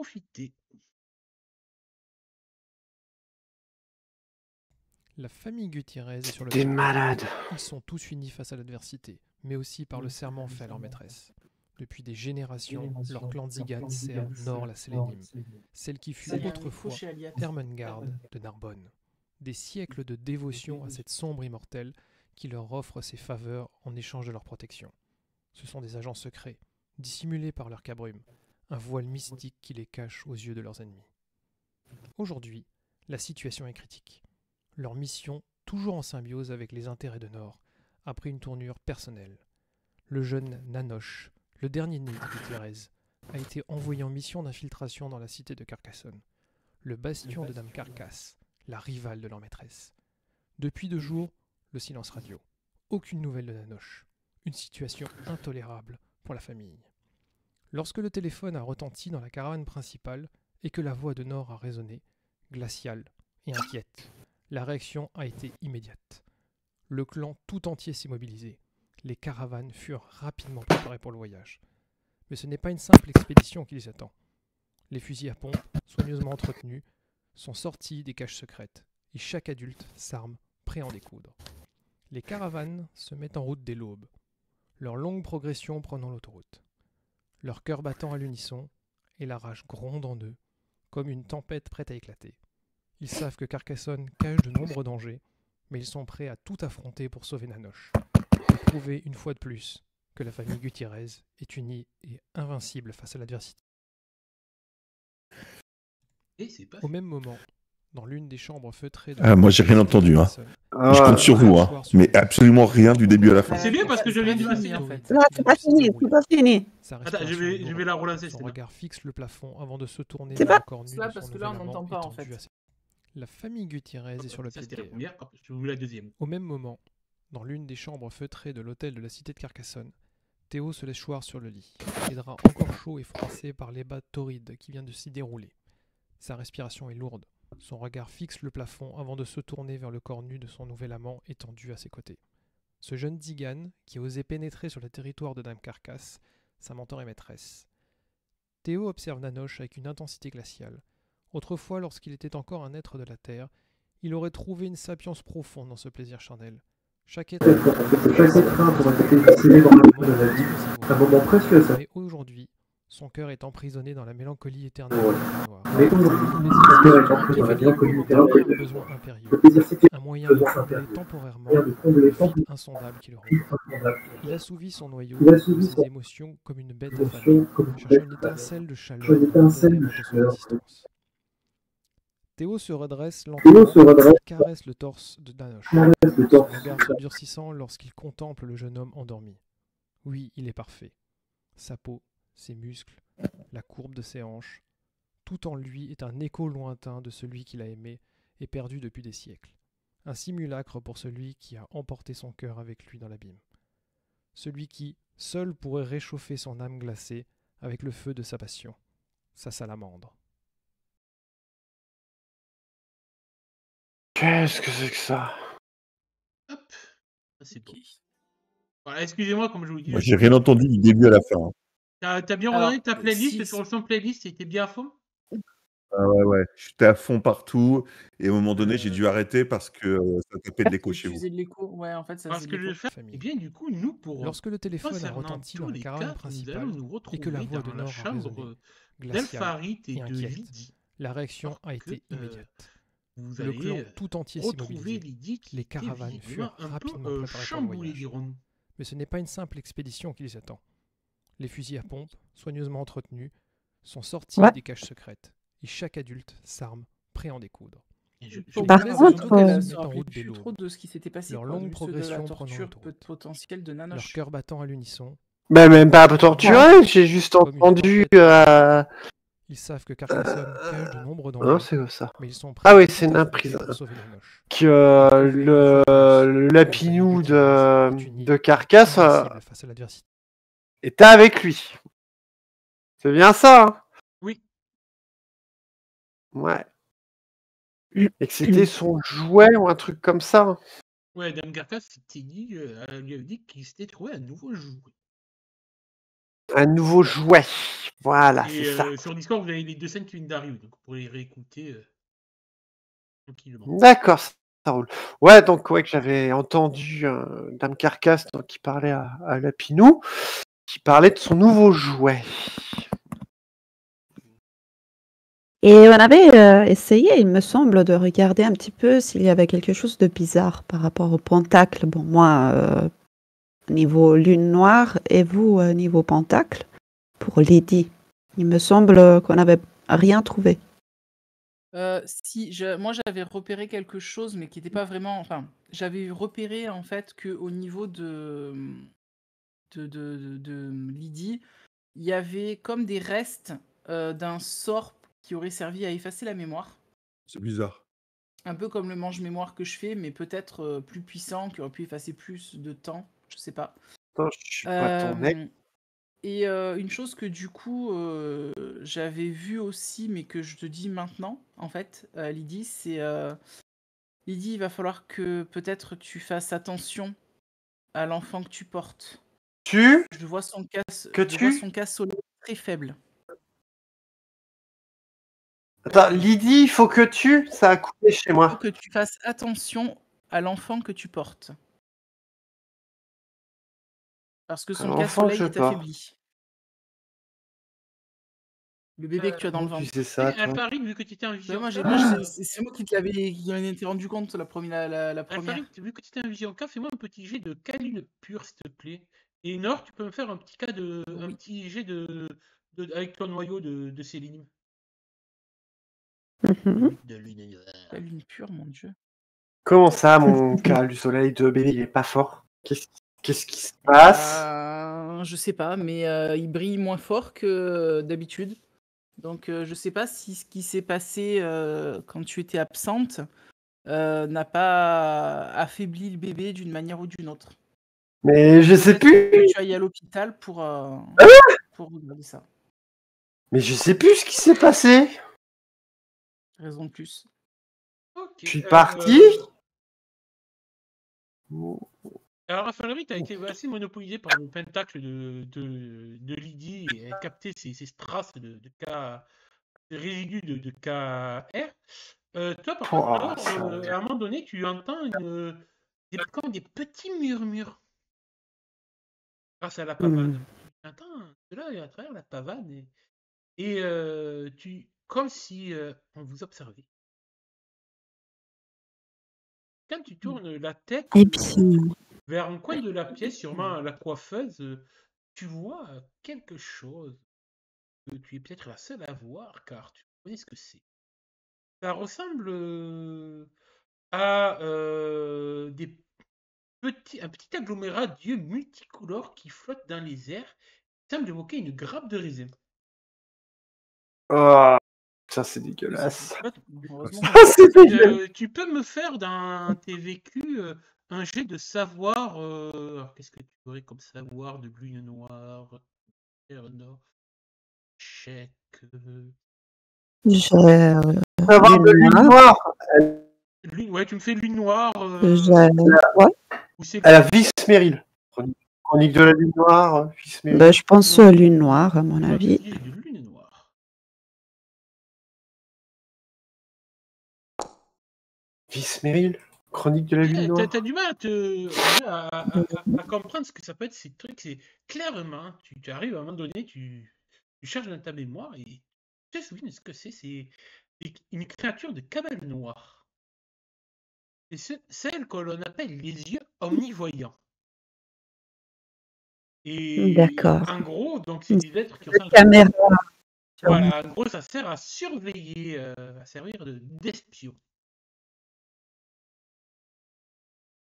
profiter. La famille Gutiérrez est sur le T'es point. malade. Ils sont tous unis face à l'adversité, mais aussi par le serment fait à leur maîtresse. Depuis des générations, leur clan Zigan sert Nor la Sélénime, celle qui fut autrefois Ermengarde de Narbonne. Des siècles de dévotion à cette sombre immortelle qui leur offre ses faveurs en échange de leur protection. Ce sont des agents secrets, dissimulés par leur cabrume, un voile mystique qui les cache aux yeux de leurs ennemis. Aujourd'hui, la situation est critique. Leur mission, toujours en symbiose avec les intérêts de Nor, a pris une tournure personnelle. Le jeune Nanoche, le dernier né de Gutiérrez, a été envoyé en mission d'infiltration dans la cité de Carcassonne, le bastion de Dame Carcasse, la rivale de leur maîtresse. Depuis 2 jours, le silence radio. Aucune nouvelle de Nanoche. Une situation intolérable pour la famille. Lorsque le téléphone a retenti dans la caravane principale et que la voix de Nor a résonné, glaciale et inquiète, la réaction a été immédiate. Le clan tout entier s'est mobilisé. Les caravanes furent rapidement préparées pour le voyage. Mais ce n'est pas une simple expédition qui les attend. Les fusils à pompe, soigneusement entretenus, sont sortis des caches secrètes et chaque adulte s'arme, prêt à en découdre. Les caravanes se mettent en route dès l'aube, leur longue progression prenant l'autoroute. Leur cœur battant à l'unisson et la rage gronde en eux, comme une tempête prête à éclater. Ils savent que Carcassonne cache de nombreux dangers, mais ils sont prêts à tout affronter pour sauver Nanoche, et prouver une fois de plus que la famille Gutiérrez est unie et invincible face à l'adversité. Et c'est pas Au même moment, dans l'une des chambres feutrées de moi j'ai rien entendu, hein. Ah, Je compte sur vous, hein. Mais absolument rien du début à la fin. C'est bien parce que je viens de passer passer en fait. Non, c'est pas fini, c'est pas fini. Attends, je vais la relancer. Son regard fixe le plafond avant de se tourner C'est vers pas- le corps nu C'est là de son parce que là, on nouvel amant n'entend pas, en étendu fait. à ses- La famille Gutiérrez est sur le Ça, pied de c'était la terre. première. Hop, je vous la deuxième. Au même moment, dans l'une des chambres feutrées de l'hôtel de la cité de Carcassonne, Théo se laisse choir sur le lit, les draps encore chauds et froissés par l'ébat torride qui vient de s'y dérouler. Sa respiration est lourde, son regard fixe le plafond avant de se tourner vers le corps nu de son nouvel amant étendu à ses côtés. Ce jeune Zigan, qui osait pénétrer sur le territoire de Dame Carcasse, sa mentor et maîtresse. Théo observe Nanoche avec une intensité glaciale. Autrefois, lorsqu'il était encore un être de la terre, il aurait trouvé une sapience profonde dans ce plaisir charnel. Chaque être pour être célèbre dans la vie, un moment précieux ça. mais aujourd'hui, son cœur est emprisonné dans la mélancolie éternelle Ouais. de la noire. Mais aujourd'hui, mon cœur est entré dans la mélancolie éternelle. Un besoin impérieux, Le plaisir c'était un moyen de besoin combler impérieux. temporairement de combler le les vide insondable qui le ronge. Il assouvit son noyau, Il assouvit ses son émotions comme une bête affamée, émotion comme une cherchant bête une étincelle de chaleur Une étincelle de pour son chaleur. existence. Théo se redresse Théo lentement, se redresse, caresse le torse de Nanoche, caresse le son torse. regard se durcissant lorsqu'il contemple le jeune homme endormi. Oui, il est parfait. Sa peau, ses muscles, la courbe de ses hanches, tout en lui est un écho lointain de celui qu'il a aimé et perdu depuis des siècles. Un simulacre pour celui qui a emporté son cœur avec lui dans l'abîme. Celui qui, seul, pourrait réchauffer son âme glacée avec le feu de sa passion, sa salamandre. Qu'est-ce que c'est que ça? Hop. Ça, c'est beau. Voilà, excusez-moi, comme je vous dis. Moi j'ai rien entendu du début à la fin. T'as bien Alors, regardé ta playlist si- sur le son playlist, c'était bien à fond? Ah ouais, j'étais à fond partout et à un moment donné j'ai dû arrêter parce que ça tapait de l'écho chez Tu vous. faisais de l'écho, ouais, en fait, ça Parce faisait que de je vais l'écho. faire. Famille. Et bien, du coup, nous, pour. Lorsque le téléphone a concernant retenti dans tous la les caravane cas, nous principale allons nous et que la retrouver voix de dans la Nord a chambre résonné, glaciale d'Elfarit et et de inquiète, Lydie. la réaction Alors a été que, immédiate. Vous Le clan allez tout entier s'est retrouver mobilisé. Lydie qui Les était caravanes visiblement furent un rapidement peu préparées pour le chamboulée, voyage. dirons-nous. Mais ce n'est pas une simple expédition qui les attend. Les fusils à pompe, soigneusement entretenus, sont sortis Ouais. des caches secrètes, et chaque adulte s'arme, prêt à en découdre. Et je- Faut Par pas contre, surtout qu'elle se se mettent en rappelait route dès plus l'aube. trop de ce qui s'était passé. Leur quoi, longue juste de progression la prenant torture l'autoroute. potentielle de Leur Nanoche. cœur battant à l'unisson, Bah même pas torturé, j'ai juste comme une entendu... tempête. Ils savent que Carcassonne cache de nombreux Non, dangers, c'est ça. mais ils sont prêts Ah à oui, tout c'est une affronter imprise. pour sauver Nanoche. Que le lapinou de Carcasse Invincible face à l'adversité. était avec lui. C'est bien ça, hein? Oui. Ouais. Et que c'était son jouet ou un truc comme ça. Ouais, Dame Carcasse s'était dit, elle lui avait dit qu'il s'était trouvé un nouveau jouet. Un nouveau jouet. Voilà, Et c'est ça. sur Discord, vous avez les 2 scènes qui viennent d'arriver, donc vous pourrez les réécouter tranquillement. D'accord, ça roule. Ouais, donc que j'avais entendu Dame Carcasse qui parlait à Lapinou, qui parlait de son nouveau jouet. Et on avait essayé, il me semble, de regarder un petit peu s'il y avait quelque chose de bizarre par rapport au pentacle. Bon, moi, niveau lune noire, et vous, niveau pentacle, pour Lydie. Il me semble qu'on n'avait rien trouvé. Moi j'avais repéré quelque chose, mais qui n'était pas vraiment. Enfin, j'avais repéré en fait qu'au niveau de Lydie, il y avait comme des restes d'un sort qui aurait servi à effacer la mémoire. C'est bizarre. Un peu comme le mange-mémoire que je fais, mais peut-être plus puissant, qui aurait pu effacer plus de temps. Je sais pas. Attends, je suis pas ton mec. Et une chose que du coup j'avais vu aussi, mais que je te dis maintenant, en fait, Lydie, c'est Lydie, il va falloir que peut-être tu fasses attention à l'enfant que tu portes. Je vois son cas solaire très faible. Attends, Lydie, il faut que ça a coupé chez moi. Il faut que tu fasses attention à l'enfant que tu portes. Parce que son cas soleil est affaibli. Le bébé que tu as dans le ventre. Tu sais ça, toi. Alpharine, vu que tu étais un vision. C'est moi qui m'en étais rendu compte la première. Alpharine, vu que tu étais un vision K, fais-moi un petit jet de Kaline pure, s'il te plaît. Et Nord, tu peux me faire un petit jet avec ton noyau de Céline. De lune noire. Kaline pure, mon dieu. Comment ça, mon Caral du soleil de bébé, il est pas fort? Qu'est-ce qui se passe? Je sais pas, mais il brille moins fort que d'habitude. Donc je sais pas si ce qui s'est passé quand tu étais absente n'a pas affaibli le bébé d'une manière ou d'une autre. Mais je sais plus. Que tu ailles à l'hôpital pour regarder ça. Mais je sais plus ce qui s'est passé. Raison de plus. Okay, je suis parti. Alors, Raphaël, tu as été assez monopolisé par le pentacle de Lydie et a capté ces traces de résidus de KR. Toi, par contre, à un moment donné, tu entends des petits murmures grâce à la pavane. Tu entends cela à travers la pavane et comme si on vous observait. Quand tu tournes la tête vers un coin de la pièce, sûrement la coiffeuse, tu vois quelque chose que tu es peut-être la seule à voir, car tu connais ce que c'est. Ça ressemble à un petit agglomérat d'yeux multicolores qui flotte dans les airs, qui semble évoquer une grappe de raisin. Oh, ça c'est dégueulasse. Tu peux me faire dans tes vécus un jet de savoir. Qu'est-ce que tu aurais comme savoir de lune noire? Chèque. Savoir de lune noire. Ouais, tu me fais lune noire. À la Vice-Méril. Chronique de la lune noire, Vice-Méril. Bah, je pense lune noire, à mon avis. Lune noire. Vice-Méril, chronique de la lune noire. T'as du mal à comprendre ce que ça peut être ces trucs. C'est clairement, tu arrives à un moment donné, tu cherches dans ta mémoire et tu te souviens de ce que c'est. C'est une créature de cabale noire. C'est celle que l'on appelle les yeux omnivoyants. Et en gros, donc c'est des êtres qui ont caméra. Voilà, en gros, ça sert à surveiller, à servir d'espion.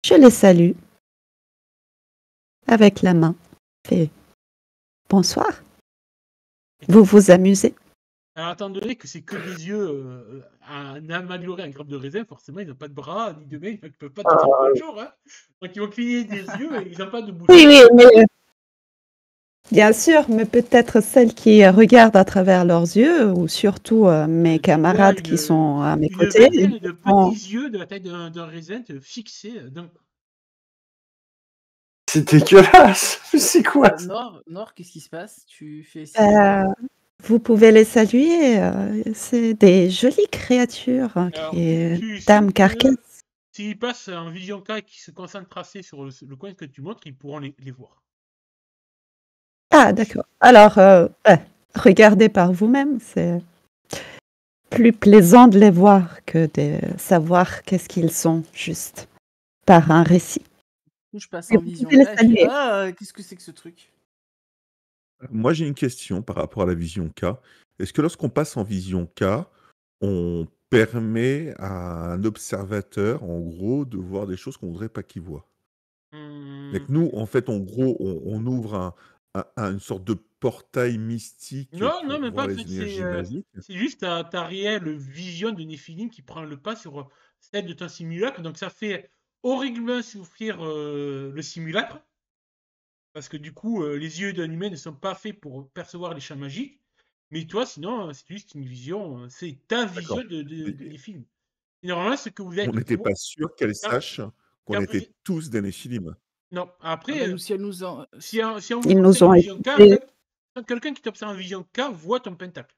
Je les salue avec la main. Fait bonsoir. Vous vous amusez? Alors, étant donné que c'est que des yeux améliorés en grappe de raisin, forcément, ils n'ont pas de bras ni de mains, ils ne peuvent pas te dire bonjour. Hein. Donc, ils vont cligner des yeux et ils n'ont pas de bouche. Oui, mais bien sûr, mais peut-être celles qui regardent à travers leurs yeux, ou surtout mes camarades qui sont à mes côtés. De petits yeux de la taille d'un raisin fixés. C'est dégueulasse. C'est quoi ça? Nord, qu'est-ce qui se passe? Tu fais Vous pouvez les saluer. C'est des jolies créatures, Alors, qui tu sais Dame que Carcasse. s'ils passent en vision K et qu'ils se concentrent assez sur le coin que tu montres, ils pourront les voir. Ah, d'accord. Alors, regardez par vous-même. C'est plus plaisant de les voir que de savoir qu'est-ce qu'ils sont, juste par un récit. je passe Mais en vous vision pouvez les K, je fais, saluer. qu'est-ce que c'est que ce truc? Moi, j'ai une question par rapport à la vision K. Est-ce que lorsqu'on passe en vision K, on permet à un observateur, en gros, de voir des choses qu'on ne voudrait pas qu'il voit? Donc Hum, nous, en fait, en gros, on ouvre une sorte de portail mystique Non, pour même pas. voir En les fait, énergies magiques. c'est juste ta réelle vision de Néphilim qui prend le pas sur celle de ton simulacre. Donc, ça fait horriblement souffrir le simulacre. Parce que du coup, les yeux d'un humain ne sont pas faits pour percevoir les champs magiques. Mais toi, sinon, c'est juste une vision. C'est ta vision D'accord. des films. Et normalement, ce que vous On êtes. n'était pas sûr qu'elle sache qu'on Après, était tous des Néphilim. non, Ah bah, après, nous, si elle nous en... si on vous Ils nous observe en ont vision K, en écoutés. fait, quand quelqu'un qui t'observe en vision K voit ton pentacle.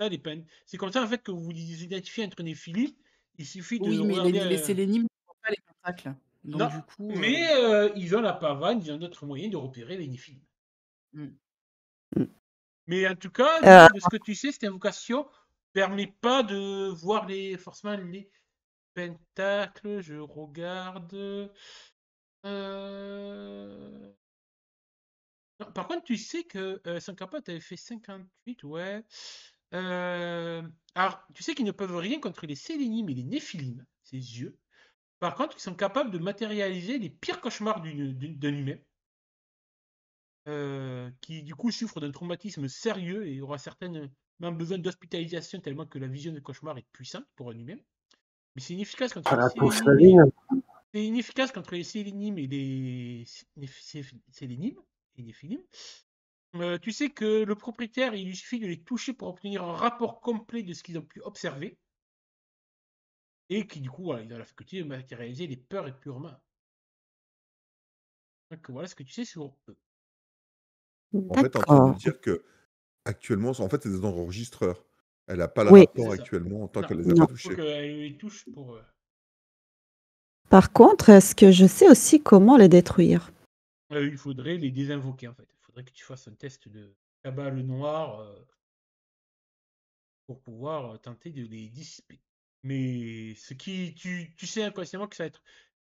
Ça dépend. C'est comme ça, en fait, que vous vous identifiez entre les Philippes. Il suffit de Oui, mais regarder. les sélénimes ne voient pas les pentacles. Donc Non, du coup... mais ils ont la pavane, ils ont d'autres moyens de repérer les Néphilim. Mm. Mais en tout cas, Euh, de ce que tu sais, cette invocation permet pas de voir forcément les pentacles. Je regarde. Non, par contre, tu sais que Sankapa t'avait fait 58, ouais. Alors, tu sais qu'ils ne peuvent rien contre les sélénimes et les néphilim, ces yeux. Par contre, ils sont capables de matérialiser les pires cauchemars d'un humain. Qui du coup souffre d'un traumatisme sérieux et aura certainement besoin d'hospitalisation tellement que la vision de cauchemar est puissante pour un humain. Mais c'est inefficace contre les Voilà, pour sélénimes. Saline. C'est inefficace contre les sélénimes et les sélénimes et les néphilim. Tu sais que le propriétaire, il lui suffit de les toucher pour obtenir un rapport complet de ce qu'ils ont pu observer. Et qui, du coup, voilà, il a la faculté de matérialiser les peurs et purement. Donc voilà ce que tu sais sur eux. En fait, tu es en train de me D'accord. dire que actuellement, en fait, c'est des enregistreurs. Elle n'a pas le Oui. rapport C'est ça. actuellement en tant Non, qu'elle les a Non. pas il faut touchés. qu'elle les touche pour. Par contre, est-ce que je sais aussi comment les détruire? Il faudrait les désinvoquer en fait. Il faudrait que tu fasses un test de cabale noire pour pouvoir tenter de les dissiper. Mais ce qui, tu sais inconsciemment que ça va être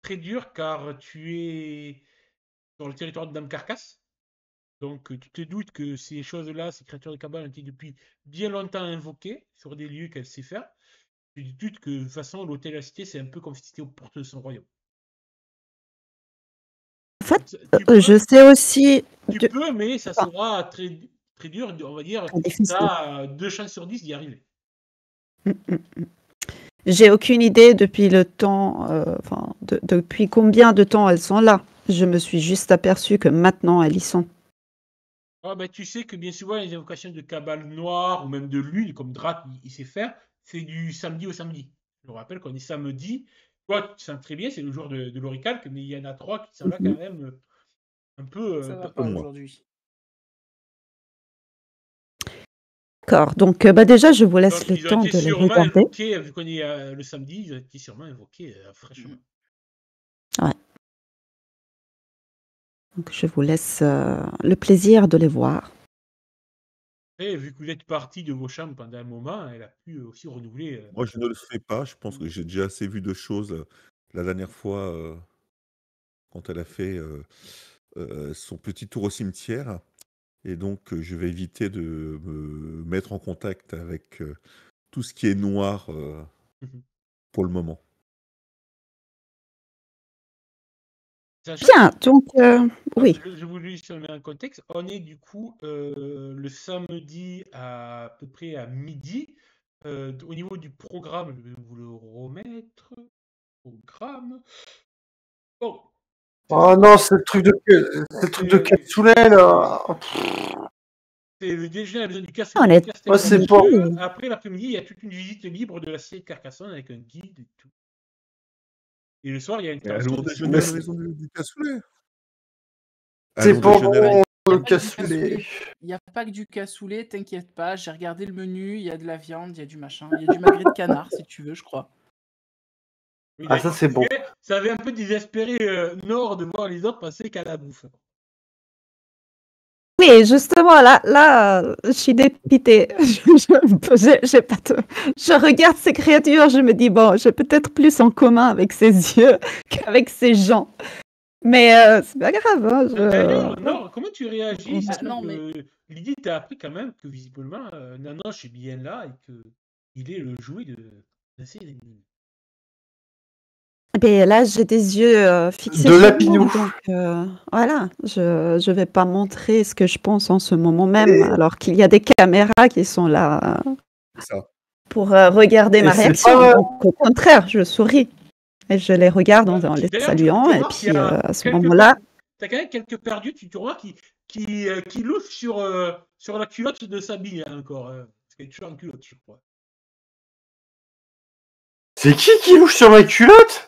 très dur car tu es sur le territoire de Dame Carcasse. Donc tu te doutes que ces choses-là, ces créatures de cabale ont été depuis bien longtemps invoquées sur des lieux qu'elle sait faire. Tu te doutes que de toute façon, l'hôtel de la cité, c'est un peu comme si c'était aux portes de son royaume. En fait, Tu peux, je sais aussi. tu peux, mais ça sera très, très dur. On va dire, Très tu difficile. as 2 chances sur 10 d'y arriver. J'ai aucune idée depuis le temps, depuis combien de temps elles sont là. Je me suis juste aperçue que maintenant elles y sont. Ah, ben, tu sais que bien souvent, les invocations de cabale noire ou même de lune, comme Drat il sait faire, c'est du samedi au samedi. Je me rappelle qu'on est samedi. Toi, tu sens très bien, c'est le jour de l'oricalque, mais il y en a 3 qui sont là quand même un peu. Ça va peu pas moins. aujourd'hui. D'accord. Donc, déjà, je vous laisse Donc, le ils ont temps été de les sûrement regarder. invoqués, vu qu'on est le samedi, ils ont été sûrement invoqués fraîchement. Ouais. Donc, je vous laisse le plaisir de les voir. Et vu que vous êtes parti de vos chambres pendant un moment, elle a pu aussi renouveler. Moi, je ne le fais pas. Je pense que j'ai déjà assez vu de choses la dernière fois quand elle a fait son petit tour au cimetière. Et donc, je vais éviter de me mettre en contact avec tout ce qui est noir pour le moment. Bien. Donc, oui. Je voulais juste mettre un contexte. On est du coup le samedi à peu près à midi. Au niveau du programme, je vais vous le remettre. Programme. Bon. Oh non, c'est le truc de cassoulet, là. C'est le déjeuner à la maison du Castel. On est- Oh, c'est bon. Après l'après-midi, il y a toute une visite libre de la cité de Carcassonne avec un guide et tout. Et le soir, il y a une Allons installation de déjeuner à la cinéma. maison du cassoulet. C'est Allons bon, déjeuner avec le pas que du cassoulet. Il n'y a pas que du cassoulet, t'inquiète pas. J'ai regardé le menu, il y a de la viande, il y a du machin. Il y a du magret de canard, si tu veux, je crois. Oui, Ah, ça, c'est bon. Ça avait un peu désespéré Nord de voir les autres passer qu'à la bouffe. Oui, justement, là, je suis dépitée. J'ai pas je regarde ces créatures, je me dis, bon, j'ai peut-être plus en commun avec ces yeux qu'avec ces gens. Mais c'est pas grave. Hein, D'ailleurs, Nord, comment tu réagis Ah, sachant non, que mais- Lydie t'a appris quand même que visiblement Nanoche est bien là et qu'il est le jouet de ses ennemis. Mais là, j'ai des yeux fixés De sur Lapinou. moi, donc voilà, je vais pas montrer ce que je pense en ce moment même, Et- alors qu'il y a des caméras qui sont là C'est ça. pour regarder Et ma c'est réaction. pas- Donc, au contraire, je souris et je les regarde en les D'ailleurs, saluant. tu Et remarques qu'il y puis, a à ce quelques moment-là, T'as quand même quelques perdus, tu vois, qui louchent sur la culotte de Sabine encore. Parce qu'elle est toujours en culotte, je crois. C'est qui louche sur ma culotte?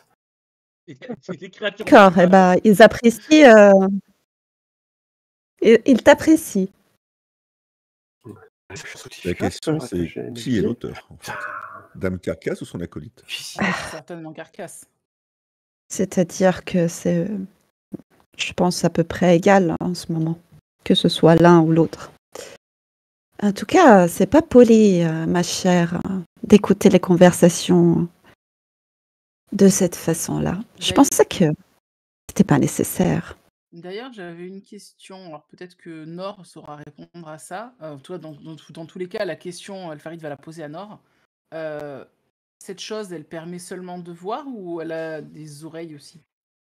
C'est des créatures. d'accord, et ben, ils apprécient, ils t'apprécient. La question, c'est qui est l'auteur, en fait? Dame Carcasse ou son acolyte? C'est certainement Carcasse. C'est-à-dire que c'est, je pense, à peu près égal en ce moment, que ce soit l'un ou l'autre. En tout cas, c'est pas poli, ma chère, d'écouter les conversations de cette façon-là. Je pensais que c'était pas nécessaire. D'ailleurs, j'avais une question. Alors peut-être que Nord saura répondre à ça. Toi, dans tous les cas, la question, Alfarid va la poser à Nord. Cette chose, elle permet seulement de voir ou elle a des oreilles aussi?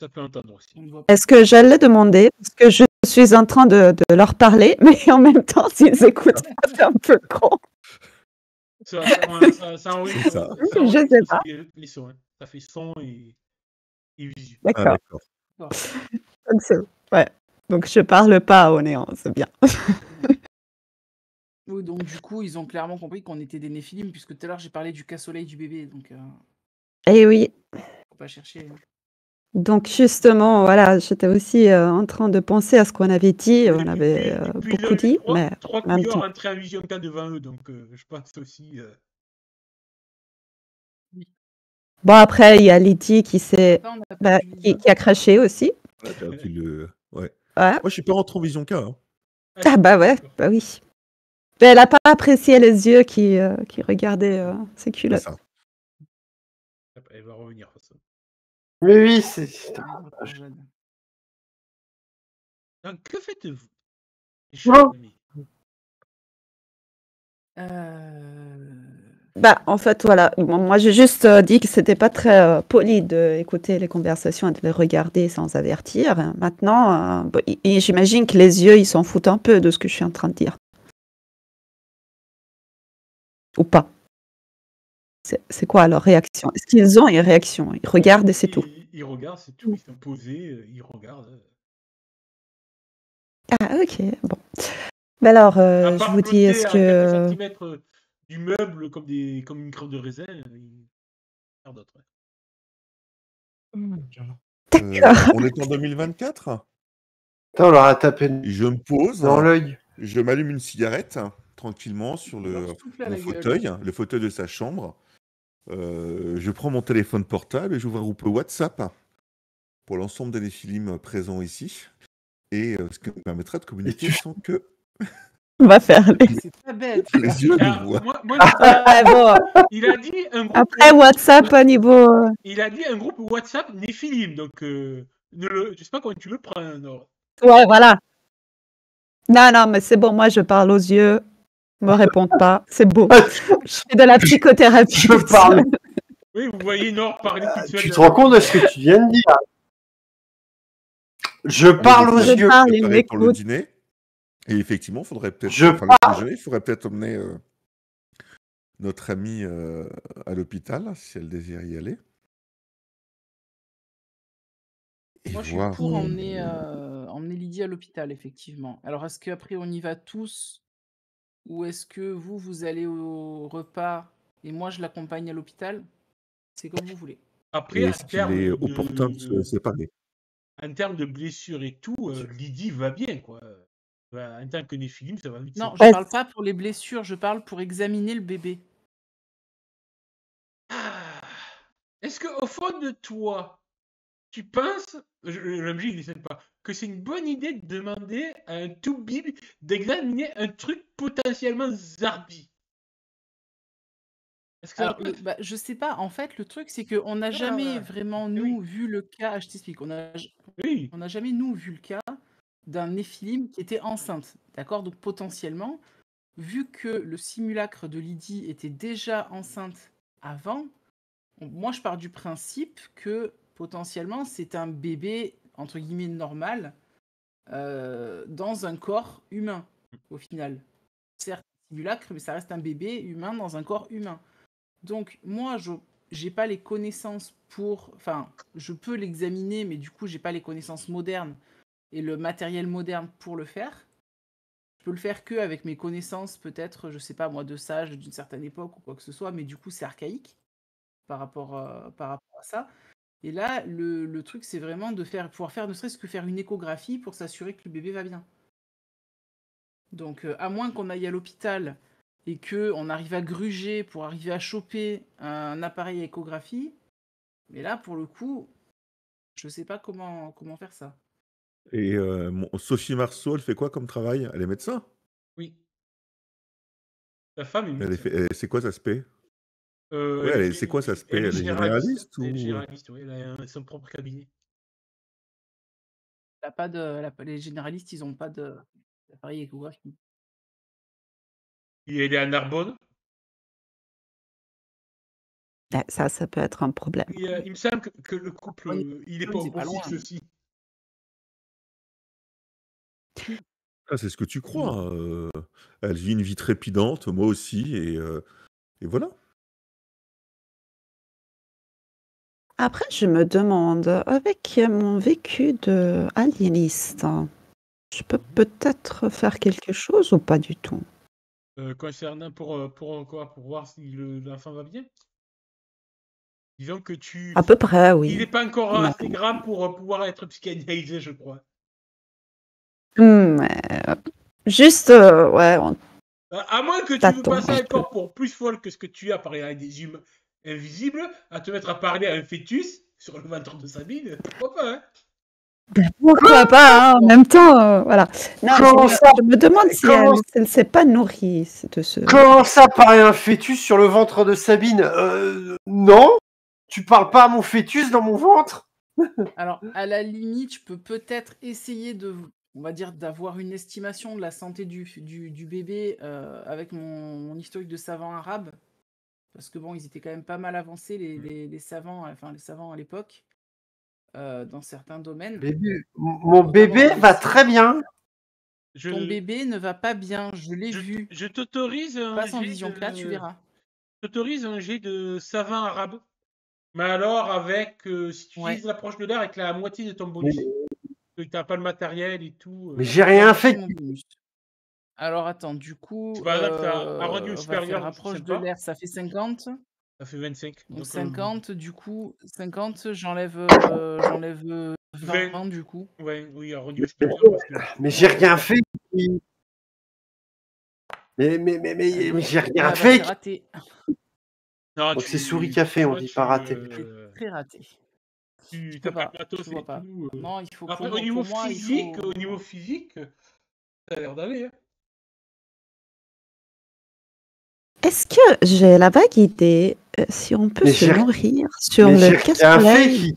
Ça peut entendre aussi. On ne voit pas. Est-ce que j'allais demander, parce que je suis en train de leur parler, mais en même temps, s'ils écoutent, c'est un peu con. Ça enregistre C'est ça. ça enregistre Je sais pas. aussi les sons. Hein. Ça fait son et visu. Ah, D'accord. d'accord. Donc, ouais. Donc je parle pas au néant, c'est bien. Oui, donc du coup, ils ont clairement compris qu'on était des néphilim, puisque tout à l'heure, j'ai parlé du casse-soleil du bébé. Donc, Et oui. faut pas chercher. Donc justement, voilà, j'étais aussi en train de penser à ce qu'on avait dit, on avait Et puis, beaucoup dit, mais trois en même couillards temps. rentrés en vision K devant eux, donc je pense aussi. Bon, après, il y a Lydie qui s'est, Ça, on a perdu Lydie. qui a craché aussi. On a perdu le... Ouais. Ouais. Moi, je suis pas rentré en vision K. Hein. Ah bah ouais, bah oui. Mais elle n'a pas apprécié les yeux qui regardaient ses C'est culottes. ça. Elle va revenir. Ça. Oui, c'est. Donc, que faites-vous? Non. Bah, en fait, voilà. Moi, j'ai juste dit que c'était pas très poli d'écouter les conversations et de les regarder sans avertir. Maintenant, j'imagine que les yeux, ils s'en foutent un peu de ce que je suis en train de dire. Ou pas. C'est quoi leur réaction? Est-ce qu'ils ont une réaction? Ils regardent et c'est tout. Ils regardent, c'est tout. Ils sont posés, ils regardent. Ah, ok. Bon. Mais alors, À je part vous dis, est-ce flotter à quelques que... centimètres du meuble comme une crème de raisin, rien d'autre. D'accord. On est en 2024. Putain, on leur a tapé Je me pose, dans l'œil. je m'allume une cigarette tranquillement sur On leur souffle à mon la gueule. fauteuil, le fauteuil de sa chambre. Je prends mon téléphone portable et j'ouvre un groupe WhatsApp pour l'ensemble des néphilim présents ici. Et ce qui me permettra de communiquer sans que On va faire les... C'est pas bête. les yeux Alors, ne voient. moi, Ah, bon. il a dit un groupe. Après, WhatsApp, au niveau... Il a dit un groupe WhatsApp Néphilim, donc je sais pas comment tu le prends. Non. Ouais, voilà. Non, mais c'est bon, moi, je parle aux yeux. Me répondent pas. C'est beau. Je fais de la psychothérapie. Je parle. Oui, vous voyez Nord parler toute seule. Tu te rends compte de ce que tu viens de dire? Je parle aux Je yeux. parle, il Préparer pour le m'écoute. dîner. Et effectivement, il faudrait peut-être Je faire le déjeuner. Il faudrait peut-être emmener notre amie à l'hôpital, si elle désire y aller. Et Moi, je suis voir. pour emmener Lydie à l'hôpital, effectivement. Alors, est-ce qu'après, on y va tous? Ou est-ce que vous allez au repas et moi, je l'accompagne à l'hôpital? C'est comme vous voulez. Après, Et à est-ce qu'il terme est opportun de se séparer? en termes de blessures et tout, Lydie va bien, quoi. En tant que Néphilim, ça va vite. Non, je parle pas pour les blessures, je parle pour examiner le bébé. Est-ce qu'au fond de toi, tu penses, l'objet il ne pas, que c'est une bonne idée de demander à un Toubib d'examiner un truc potentiellement zarbi? Alors, je sais pas, en fait, le truc, c'est qu'on n'a jamais vraiment, nous, vu le cas, je t'explique, on n'a jamais, nous, vu le cas d'un Néphilim qui était enceinte, d'accord? Donc, potentiellement, vu que le simulacre de Lydie était déjà enceinte avant, moi, je pars du principe que, potentiellement, c'est un bébé, entre guillemets, normal, dans un corps humain, au final. Certes, simulacre, mais ça reste un bébé humain dans un corps humain. Donc, moi, je n'ai pas les connaissances pour... Enfin, je peux l'examiner, mais du coup, j'ai pas les connaissances modernes et le matériel moderne pour le faire. Je peux le faire que avec mes connaissances, peut-être, je sais pas, moi, de sage d'une certaine époque ou quoi que ce soit, mais du coup, c'est archaïque par rapport à ça. Et là, le truc, c'est vraiment de pouvoir faire ne serait-ce que faire une échographie pour s'assurer que le bébé va bien. Donc, à moins qu'on aille à l'hôpital et qu'on arrive à gruger pour arriver à choper un appareil à échographie, mais là, pour le coup, je sais pas comment faire ça. Et Sophie Marceau, elle fait quoi comme travail? Elle est médecin? Oui. La femme est médecin. C'est quoi sa spé? C'est quoi sa spé? Elle est Elle est généraliste ou... Elle est généraliste, oui. Elle a son propre cabinet. Les généralistes, ils n'ont pas d'appareil échographie. Et elle est à Narbonne. Ça peut être un problème. Et, il me semble que le couple, il n'est pas au pas loin. fixe aussi. Ah, c'est ce que tu crois. Elle vit une vie trépidante, moi aussi, et voilà. Après, je me demande, avec mon vécu de aliéniste, je peux peut-être faire quelque chose ou pas du tout? Concernant pour quoi? Pour voir si l'enfant va bien? Disons que À peu près, il oui. n'est pas encore assez grand pour pouvoir être psychanalysé, je crois. Juste, ouais. À moins que tu veux passer encore pour plus folle que ce que tu as, par exemple, avec des humains invisibles, à te mettre à parler à un fœtus sur le ventre de Sabine, pourquoi pas, hein? Pourquoi pas, hein, en même temps, voilà. Non, je me demande si elle ne s'est pas nourrie de ce... Comment ça, parler à un fœtus sur le ventre de Sabine? Non, tu parles pas à mon fœtus dans mon ventre? Alors, à la limite, je peux peut-être essayer on va dire, d'avoir une estimation de la santé du bébé avec mon historique de savant arabe. Parce que bon, ils étaient quand même pas mal avancés, les savants à l'époque, dans certains domaines. Mon bébé va très bien. Ton bébé ne va pas bien, je l'ai vu. Je t'autorise passe en vision 4, tu verras. Je t'autorise un jet de savant arabe. Mais alors, avec, si tu utilises l'approche de l'air avec la moitié de ton bonus. Que tu n'as pas le matériel et tout. Mais j'ai rien fait. Alors attends, du coup, tu as rendu supérieur, approche de l'air, ça fait 50. Ça fait 25. Donc 50, du coup, 50, j'enlève 20 du coup. Ouais, oui, rendu supérieur. Mais j'ai rien fait. Mais j'ai rien fait. C'est raté. Non, c'est souris café, on dit pas raté. C'est très raté. Tu n'as pas de matos et tout. Non, il faut après, au niveau physique, ça a l'air d'aller. Hein. Est-ce que j'ai la vague idée si on peut se nourrir sur le casse-soleil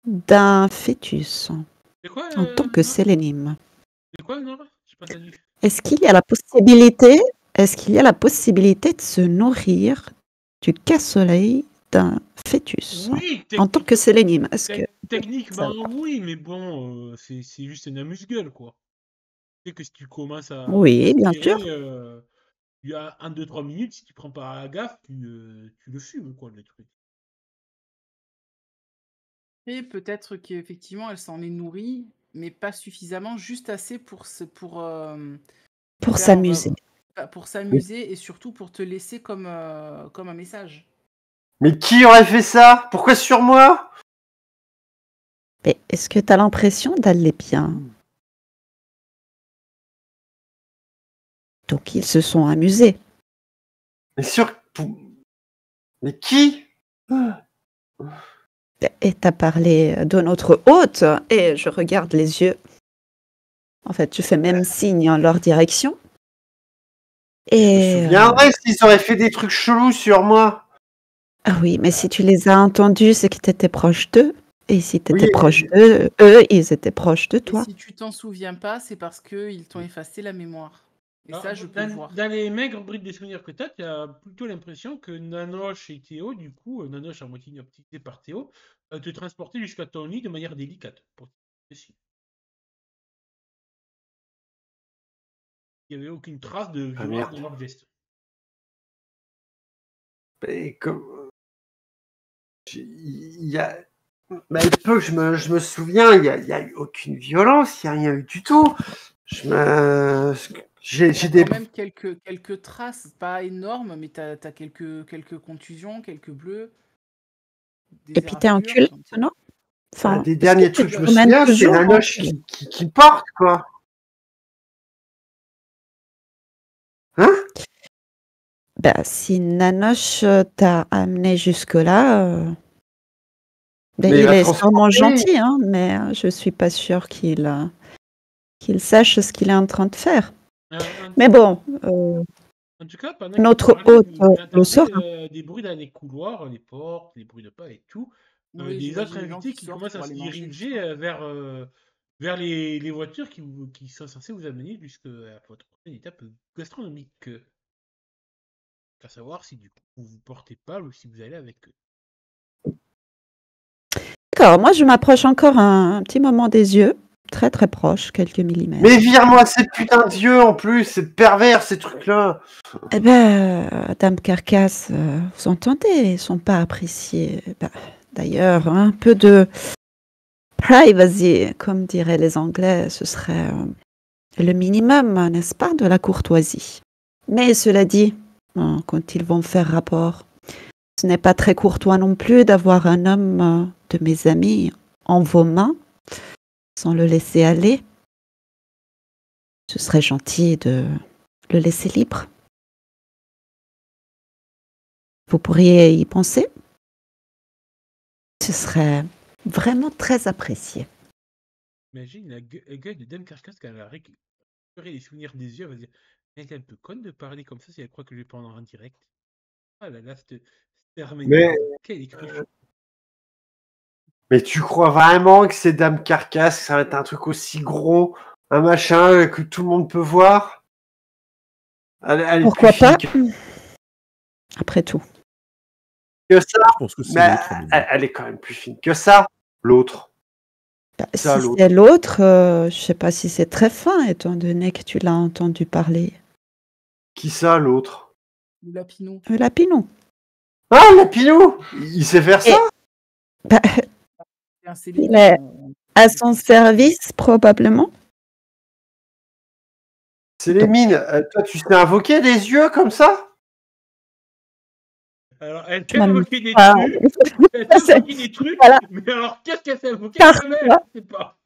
d'un fœtus en tant que sélénime? C'est quoi, Nora? J'ai pas entendu. Est-ce qu'il y a la possibilité de se nourrir du casse-soleil d'un fœtus en tant que sélénime? Techniquement, oui, mais bon, c'est juste un amuse-gueule, quoi. Tu sais que si tu commences à... Oui, bien sûr. Il y a 1-2-3 minutes, si tu prends pas gaffe, tu le fumes, quoi, le truc. Et peut-être qu'effectivement, elle s'en est nourrie, mais pas suffisamment, juste assez pour s'amuser. Pour s'amuser et surtout pour te laisser comme un message. Mais qui aurait fait ça? Pourquoi sur moi? Mais est-ce que tu as l'impression d'aller bien? Donc ils se sont amusés. Mais Mais qui? Et t'as parlé de notre hôte, et je regarde les yeux. En fait, je fais même signe en leur direction. Je me Et souviendrai s'ils auraient fait des trucs chelous sur moi. ah oui, mais si tu les as entendus, c'est que tu étais proche d'eux. Et si tu étais Oui, proche d'eux, eux, ils étaient proches de Et toi. si tu t'en souviens pas, c'est parce qu'ils t'ont effacé la mémoire. Et Alors, ça, je peux le voir. dans les maigres brides des souvenirs que tu as plutôt l'impression que Nanoche et Théo, du coup, Nanoche à moitié hypnotisé par Théo, te transportaient jusqu'à ton lit de manière délicate. Pour être précis. Il n'y avait aucune trace de Ah, violence merde. dans leur geste. Et comme... Il y a... Mais le peu que je me souviens, il y a eu aucune violence, il n'y a rien eu du tout. J'ai des... quand même quelques traces, pas énormes, mais t'as quelques contusions, quelques bleus. Et puis t'es en culte, non? Enfin, des est-ce que derniers tu trucs, te je me promènes souviens, c'est toujours en Nanoche culte? qui porte, quoi. Hein? Bah, si Nanoche t'a amené jusque-là, ben, Mais il il va est sûrement transporter. gentil, hein, mais je suis pas sûre qu'il sache ce qu'il est en train de faire. Mais bon, En tout cas, pendant notre qu'il parlait, hôte vous le saura. entendez des bruits dans les couloirs, les portes, les bruits de pas et tout. Oui, Des autres j'imagine les gens invités qui qui sortent commencent pour à se aller manger, tout diriger ça. vers les voitures qui sont censées vous amener jusqu'à votre prochaine étape gastronomique. À savoir si du coup vous vous portez pas ou si vous allez avec eux. D'accord, moi je m'approche encore un petit moment des yeux, très très proche, quelques millimètres. Mais vire-moi ces putains d'yeux en plus, c'est pervers ces trucs-là. Eh ben, Dame Carcasse, vous entendez, ils sont pas appréciés. Bah, d'ailleurs, un peu de privacy, comme diraient les Anglais, ce serait le minimum, n'est-ce pas, de la courtoisie. Mais cela dit, quand ils vont faire rapport, ce n'est pas très courtois non plus d'avoir un homme de mes amis en vos mains, sans le laisser aller. Ce serait gentil de le laisser libre. Vous pourriez y penser? Ce serait vraiment très apprécié. Imagine la gueule de Dame Carcasse quand elle a récupéré les souvenirs des yeux, elle va dire elle est un peu conne de parler comme ça si elle croit que je vais prendre en direct. Ah là là, cette Hermione, quelle écruche. Mais tu crois vraiment que c'est Dame Carcasse, ça va être un truc aussi gros, un machin que tout le monde peut voir? Elle Pourquoi est plus pas? fine Après tout. que ça. Je pense que c'est Mais l'autre. Amélie. elle est quand même plus fine que ça, l'autre. Bah, Ça, si l'autre. c'est l'autre, je sais pas si c'est très fin, étant donné que tu l'as entendu parler. Qui ça, l'autre? Le lapinou. Lapinou. Ah, Lapinou! Il sait faire ça? Bah, C'est un il célébrité, est à son service, probablement. C'est les mines. Toi, tu sais invoquer des yeux comme ça? Alors, elle fait Même invoquer des pas. trucs, elle fait invoquer des trucs, Voilà. mais alors qu'est-ce qu'elle fait invoquer Parfois. quand même? Je sais pas.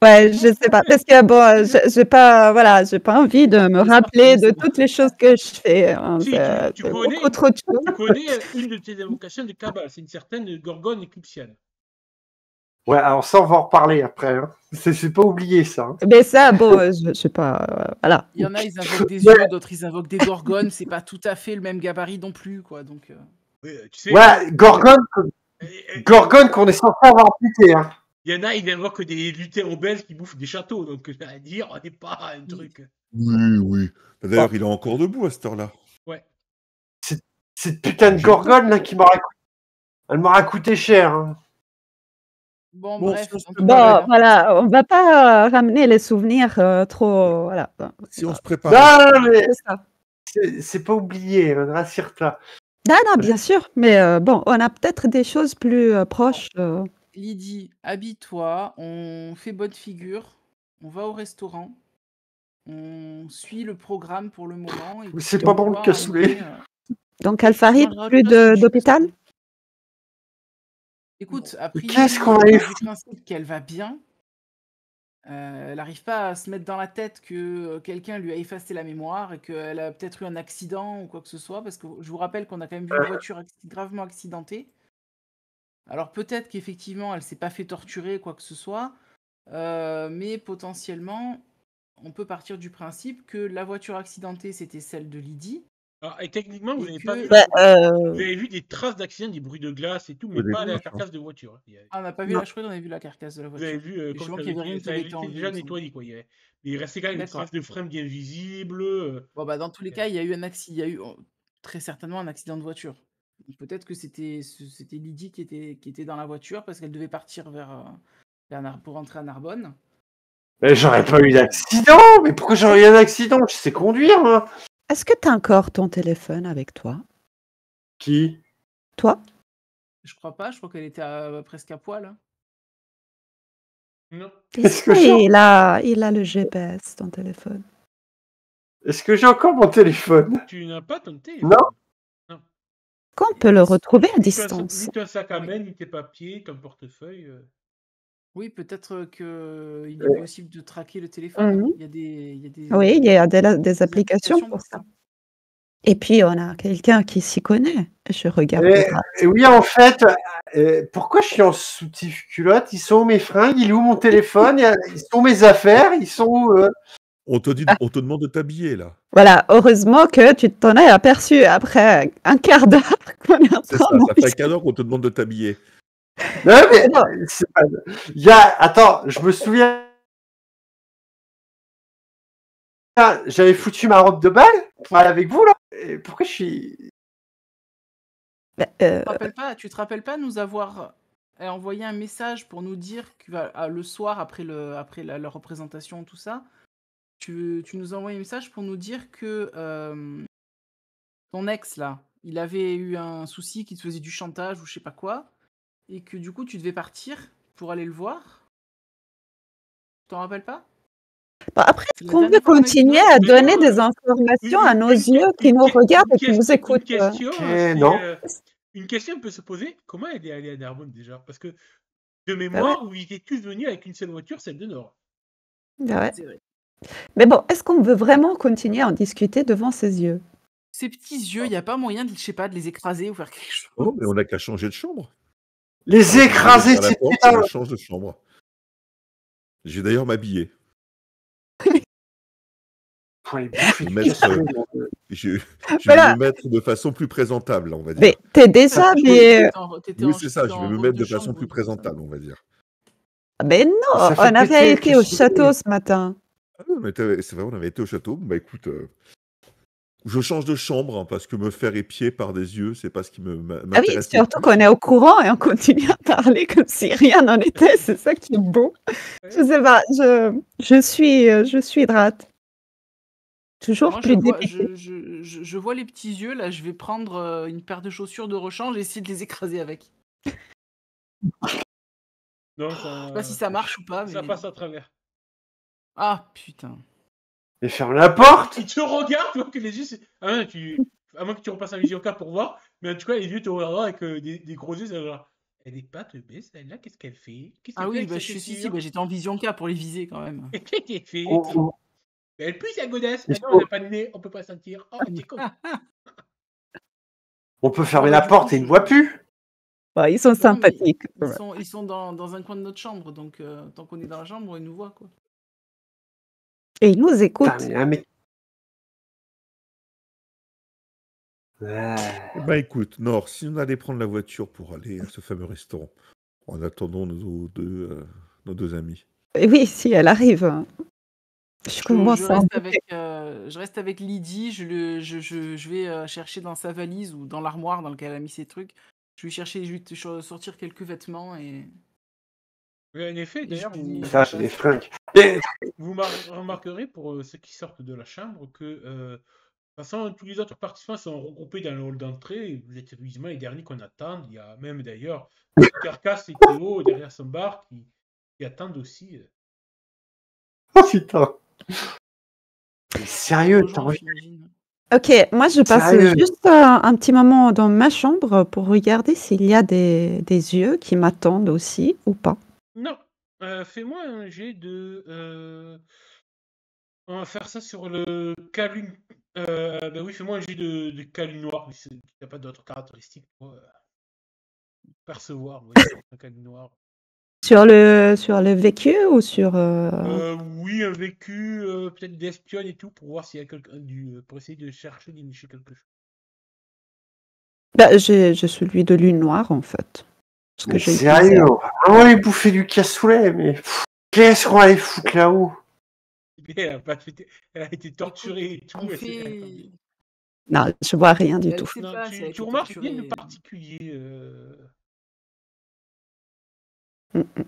Ouais, je sais pas, parce que bon, j'ai pas, voilà, j'ai pas envie de me rappeler de toutes les choses que je fais. Hein. Si, C'est tu connais, beaucoup trop de choses. tu connais une de tes invocations de Cabal, c'est une certaine Gorgone éclipsienne. Ouais, alors ça, on va en reparler après. Hein. C'est pas oublié, ça. Hein. Mais ça, bon, je sais pas, voilà. Il y en a, ils invoquent des yeux, d'autres, ils invoquent des gorgones. C'est pas tout à fait le même gabarit non plus, quoi. Donc, Oui, tu sais, Ouais, Gorgone qu'on est censé avoir buté. Hein. il y en a, ils invoquent des lutins rebelles qui bouffent des châteaux, donc je vais dire, on n'est pas un truc. Oui, oui. D'ailleurs, il est encore debout à cette heure-là. Ouais. Cette putain de Gorgone là qui elle m'aura coûté cher. Hein. bon, Bon, bref. si on se en tout Bon, cas, préparait. voilà, on va pas ramener les souvenirs trop, voilà. Si on se préparait. Non, mais C'est ça. c'est pas oublié, rassure-toi. Non, non, bien sûr, mais bon, on a peut-être des choses plus proches. Lydie, habille-toi, on fait bonne figure, on va au restaurant, on suit le programme pour le moment. Et C'est puis pas on bon le voit cassoulet. après, Donc, Alfarid, mangera autre plus chose, je suis d'hôpital? Écoute, a Qu'est-ce priori, qu'on on va part lui du principe qu'elle va bien. Elle n'arrive pas à se mettre dans la tête que quelqu'un lui a effacé la mémoire et qu'elle a peut-être eu un accident ou quoi que ce soit, parce que je vous rappelle qu'on a quand même vu une voiture gravement accidentée. Alors peut-être qu'effectivement, elle s'est pas fait torturer, quoi que ce soit, mais potentiellement, on peut partir du principe que la voiture accidentée, c'était celle de Lydie. Alors, et techniquement, vous Et n'avez que- pas vu, Bah, vous avez vu des traces d'accident, des bruits de glace et tout, mais Des pas la traces, carcasse de voiture. Ah, on n'a pas vu, Non. je crois qu'on avait vu la carcasse de la Vous avez voiture. vu Mais comme je vois ça qu'il y avait rien qui ça avait avait été été enlevé, déjà il me semble. nettoyé, quoi. Mais il restait quand même des D'accord. traces de frein bien visibles. Bon, bah, dans tous les cas, il y a eu un accident, il y a eu très certainement un accident de voiture. Donc, peut-être que c'était Lydie qui était dans la voiture parce qu'elle devait partir pour rentrer à Narbonne. Mais j'aurais pas eu d'accident. Mais pourquoi j'aurais eu un accident? Je sais conduire, moi. Est-ce que tu as encore ton téléphone avec toi? Qui? Toi? Je crois pas, je crois qu'elle était presque à poil. Hein. Non. Est-ce que Oui, il a le GPS, ton téléphone. Est-ce que j'ai encore mon téléphone? Tu n'as pas ton téléphone. Non. Qu'on peut le retrouver à Ni distance. ton sac à Oui. main, ni tes papiers, ton portefeuille. Oui, peut-être qu'il est possible de traquer le téléphone. Mhm. Il y a des Oui, il y a des applications pour ça. Et puis, on a quelqu'un qui s'y connaît. Je regarde. Et oui, en fait, pourquoi je suis en soutif culotte? Ils sont où mes fringues? Il est où mon téléphone? Ils sont où mes affaires? Ils sont où On te demande de t'habiller, là. Voilà, heureusement que tu t'en es aperçu après un quart d'heure qu'on est en C'est train ça, ça fait un d'enregistrer. quart d'heure qu'on te demande de t'habiller. Non, mais c'est pas... Attends, je me souviens. J'avais foutu ma robe de bal pour aller avec vous, là. Et pourquoi je suis... Tu te rappelles pas nous avoir envoyé un message pour nous dire que le soir après la représentation, tout ça, tu nous as envoyé un message pour nous dire que ton ex là, il avait eu un souci, qu'il te faisait du chantage ou je sais pas quoi, et que du coup tu devais partir pour aller le voir. Tu t'en rappelles pas? Bon, après, C'est est-ce la qu'on dernière veut fois qu'on a eu continuer besoin. à Mais donner non, des informations à nos yeux qui nous regardent et qui nous écoutent? Une question, c'est, non. une question peut se poser, comment elle est allée à Narbonne déjà? Parce que de Bah mémoire, où ils étaient tous venus avec une seule voiture, celle de Nord. Bah ouais. C'est vrai. Mais bon, est-ce qu'on veut vraiment continuer à en discuter devant ses yeux? Ces petits yeux, il n'y a pas moyen de, je sais pas, de les écraser ou faire quelque chose. Oh, mais on n'a qu'à changer de chambre. Les écraser, la c'est porte, putain. je change de chambre. Je vais d'ailleurs m'habiller. Pour les bouffer Je du vais mettre, cassoulet. je vais Voilà. me mettre de façon plus présentable, on va dire. Mais t'es déjà habillé. Oui, c'est ça, je vais me mettre de façon plus présentable, on va dire. Mais non, Ça fait on avait péter été le au cassoulet. château ce matin. Ah oui, mais c'est vrai, on avait été au château. Bah écoute, je change de chambre, hein, parce que me faire épier par des yeux, c'est pas ce qui Ah oui, m'intéresse. surtout qu'on est au courant et on continue à parler comme si rien n'en était. C'est ça qui est beau. Je sais pas, je suis droite. Toujours Moi, plus vois, dépitée. je vois les petits yeux, là, je vais prendre une paire de chaussures de rechange et essayer de les écraser avec. Non, Je sais pas si ça marche ou pas, ça mais... passe à travers. Ah, putain. Mais ferme la porte. Il te regarde, tu vois que les yeux, c'est... à moins que tu repasses un visioca pour voir, mais en tout cas, les yeux te regardent avec des gros yeux, ça va. Elle est pas teubée, celle-là, qu'est-ce qu'elle fait? Qu'est-ce qu'elle Ah fait oui, avec bah, sa si, chaussure? bah, j'étais en vision K pour les viser quand même. Qu'est-ce qu'elle fait? On- Mais elle pue sa godasse. Il Ah non, faut- on n'a pas de nez, on peut pas sentir. Oh, t'es con. On peut fermer bah, la du porte coup, et ils ne voient plus. Ouais, ils sont Non, mais sympathiques. Ils sont dans un coin de notre chambre, donc tant qu'on est dans la chambre, ils nous voient, quoi. Et ils nous Putain, écoutent. mais un mec. Ouais. Bah écoute, Nord, si on allait prendre la voiture pour aller à ce fameux restaurant, en attendant nos deux amis. Et oui, si elle arrive. Hein. Je commence à en douter. Je reste avec Lydie, je vais chercher dans sa valise ou dans l'armoire dans laquelle elle a mis ses trucs. Je vais sortir quelques vêtements et... Oui, en effet, d'ailleurs, Ça, j'ai des fringues. vous remarquerez pour ceux qui sortent de la chambre que de toute façon, tous les autres participants sont regroupés dans le hall d'entrée. Et vous êtes évidemment les derniers qu'on attend. Il y a même d'ailleurs Carcasse et Théo derrière son bar qui attendent aussi. Oh putain. Mais sérieux, t'as envie... Ok, moi je passe Sérieux? juste un petit moment dans ma chambre pour regarder s'il y a des yeux qui m'attendent aussi ou pas. Non. Fais-moi un jet de. On va faire ça sur le calune. Ben oui, fais-moi un jet de calune noir. Il n'y a pas d'autres caractéristiques pour percevoir un calune noir. Sur le vécu ou sur... Oui, un vécu, peut-être d'espionne et tout, pour voir s'il y a quelqu'un pour essayer de chercher, d'initier quelque chose. Bah, j'ai celui de lune noire en fait. Parce que Mais j'ai sérieux, utilisé. on va vraiment aller bouffer du cassoulet, mais qu'est-ce qu'on va aller foutre là-haut? Elle a été torturée et tout. On elle s'est- fait. Non, je vois rien du Elle tout. sait Non, pas si elle a tu été remarques rien de torturée. particulier. Mm, mm.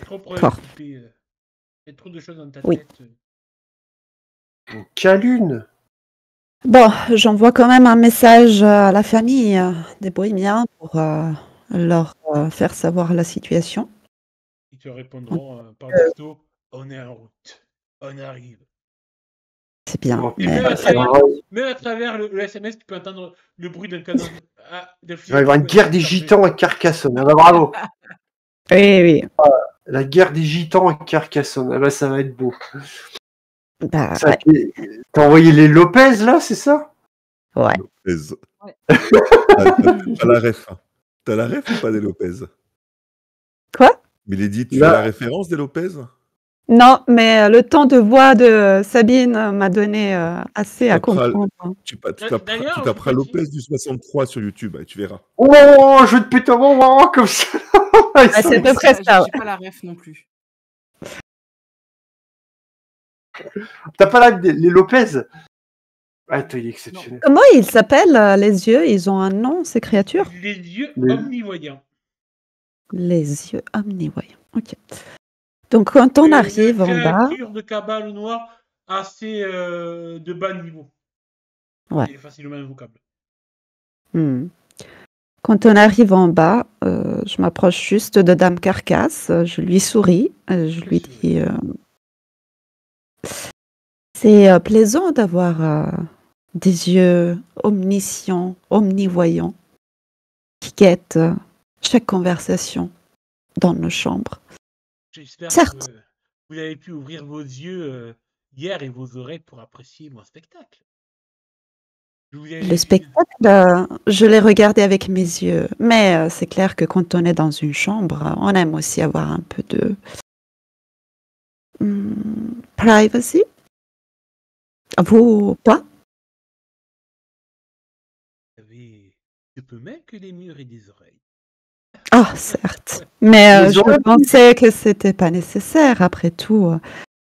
Trop Fort. préoccupé. Il y a trop de choses dans ta Oui. tête. Calune. Bon, j'envoie quand même un message à la famille des Bohémiens pour leur faire savoir la situation. Ils te répondront par texto, on est en route. On arrive. C'est bien. Oh, Et Mais même à travers le SMS, tu peux entendre le bruit d'un canon. Il va y avoir une guerre des gitans à Carcassonne. Ah bah bravo. oui, oui. La guerre des gitans à Carcassonne. Ah bah ça va être beau. Bah, Ça, ouais. T'as envoyé les Lopez là, c'est ça? Ouais. Lopez. Ouais. T'as la ref. T'as la ref ou pas des Lopez? Quoi? Milady, tu Là- as la référence des Lopez? Non, mais le temps de voix de Sabine m'a donné assez à Taperas- comprendre. Tu D'ailleurs, taperas petit- Lopez du 63 sur YouTube et tu verras. Oh, je vais te péter un moment comme ça. Ah, c'est à peu près ça. J'ai pas la ref non plus. T'as pas les Lopez? Ah, toi, il est exceptionnel. Comment ils s'appellent, les yeux? Ils ont un nom, ces créatures? les yeux Les- omnivoyants. Les yeux omnivoyants. Ok. Donc, quand on arrive en bas, Créature de cabale noire assez de bas niveau. Ouais. Et facilement invocable. Quand on arrive en bas, je m'approche juste de Dame Carcasse, je lui souris, je lui dis c'est plaisant d'avoir des yeux omniscients, omnivoyants, qui guettent chaque conversation dans nos chambres. J'espère Certes. que vous avez pu ouvrir vos yeux hier et vos oreilles pour apprécier mon spectacle. Le spectacle, je l'ai regardé avec mes yeux, mais c'est clair que quand on est dans une chambre, on aime aussi avoir un peu de privacy. Vous, pas? Vous savez, je peux même que les murs et des oreilles. Ah, certes. Mais Les je oreilles. pensais que c'était pas nécessaire. Après tout,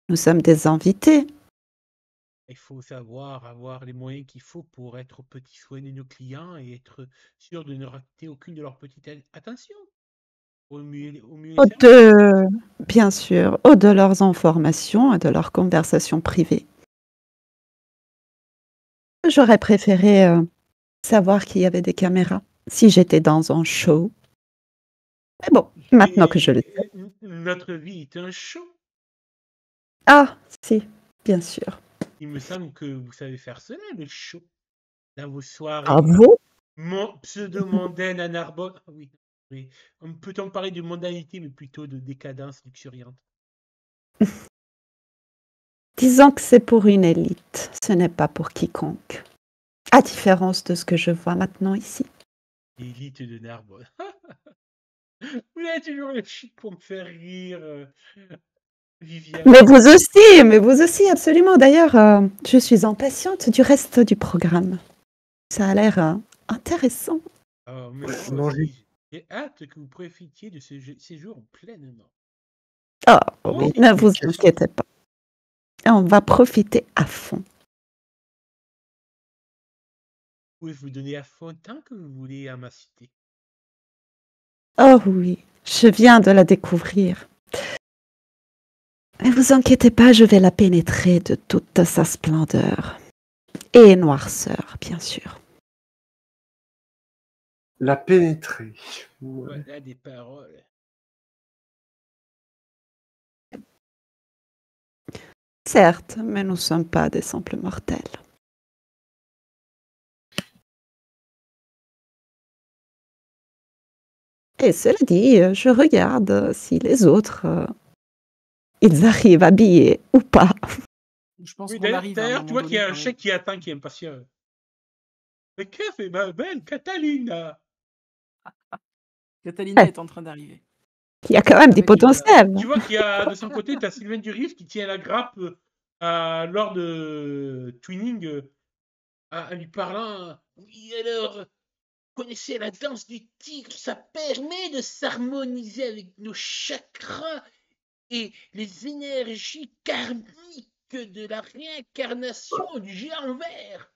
nous sommes des invités. Il faut savoir avoir les moyens qu'il faut pour être aux petits soins de nos clients et être sûr de ne rater aucune de leurs petites attentions. Au mieux Bien sûr, de leurs informations et de leurs conversations privées. J'aurais préféré savoir qu'il y avait des caméras si j'étais dans un show. Mais bon, maintenant que je le sais. Notre vie est un show. Ah, si, bien sûr. Il me semble que vous savez faire cela, le show. Dans vos soirées. Ah bon? Pseudo-mondaine à Narbonne. Ah oui. Oui. Peut-on parler de mondanité, mais plutôt de décadence luxuriante? Disons que c'est pour une élite, ce n'est pas pour quiconque. À différence de ce que je vois maintenant ici. L'élite de Narbonne. Vous avez toujours le chic pour me faire rire, Viviane. Mais vous aussi, absolument. D'ailleurs, je suis impatiente du reste du programme. Ça a l'air intéressant. Oh, mais j'ai hâte que vous profitiez de ce séjour pleinement. Oh, oui, ne vous inquiétez pas. On va profiter à fond. Vous pouvez vous donner à fond tant que vous voulez à ma cité. Oh oui, je viens de la découvrir. Ne vous inquiétez pas, je vais la pénétrer de toute sa splendeur. Et noirceur, bien sûr. La pénétrer. Voilà des paroles. Certes, mais nous ne sommes pas des simples mortels. Et cela dit, je regarde si les autres, ils arrivent habillés ou pas. Je pense Oui, qu'on arrive à un d'ailleurs, tu moment vois qu'il y a donné, un quand chèque qui attend, qui est impatient. Mais que fait ma belle Catalina? même. Catalina Ouais. est en train d'arriver. Il y a quand même des Avec une- potentiels. Tu vois qu'il y a de son côté, tu as Sylvain Durif qui tient la grappe lors de Twinning en lui parlant. Oui, alors, vous connaissez la danse du tigre, ça permet de s'harmoniser avec nos chakras et les énergies karmiques de la réincarnation du géant vert.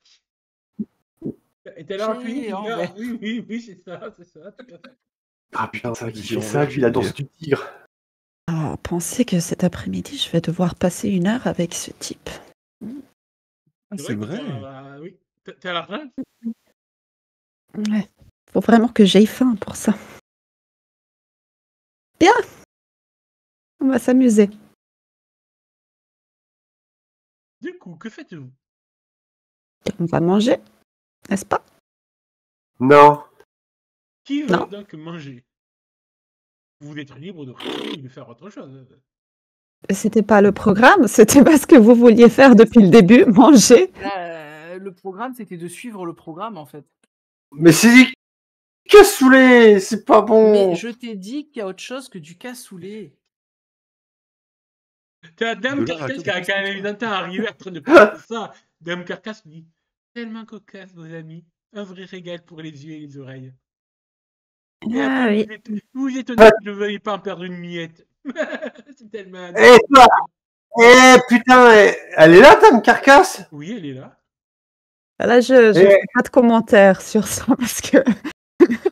Et t'es là en Twinning, tu dis, Géant ah, vert. oui, c'est ça, tout à fait. Ah putain, c'est vrai qu'il Géant fait ça, vert, lui, la tu veux danse du tigre. Ah, pensez que cet après-midi, je vais devoir passer 1 heure avec ce type. Ah, c'est vrai. Oui. T'as l'argent? Ouais. Faut vraiment que j'aie faim pour ça. Bien. On va s'amuser. Du coup, que faites-vous? On va manger, n'est-ce pas? Non. Qui va Non. donc manger? Vous êtes libre de rester ou de faire autre chose. C'était pas le programme, c'était pas ce que vous vouliez faire depuis le début, manger. Là, le programme, c'était de suivre le programme, en fait. Mais c'est du cassoulet, c'est pas bon. Mais je t'ai dit qu'il y a autre chose que du cassoulet. T'as Dame De là à Carcasse qui a concentre-toi. quand même un temps arrivé en train de parler de ça. Dame Carcasse dit tellement cocasse, vos amis. Un vrai régal pour les yeux et les oreilles. Et Ah après, oui. vous étonnez que je ne veuille pas en perdre une miette. C'est tellement. Eh toi, putain, elle est là, Dame Carcasse? Oui, elle est là. Là, je Et- fais pas de commentaires sur ça parce que.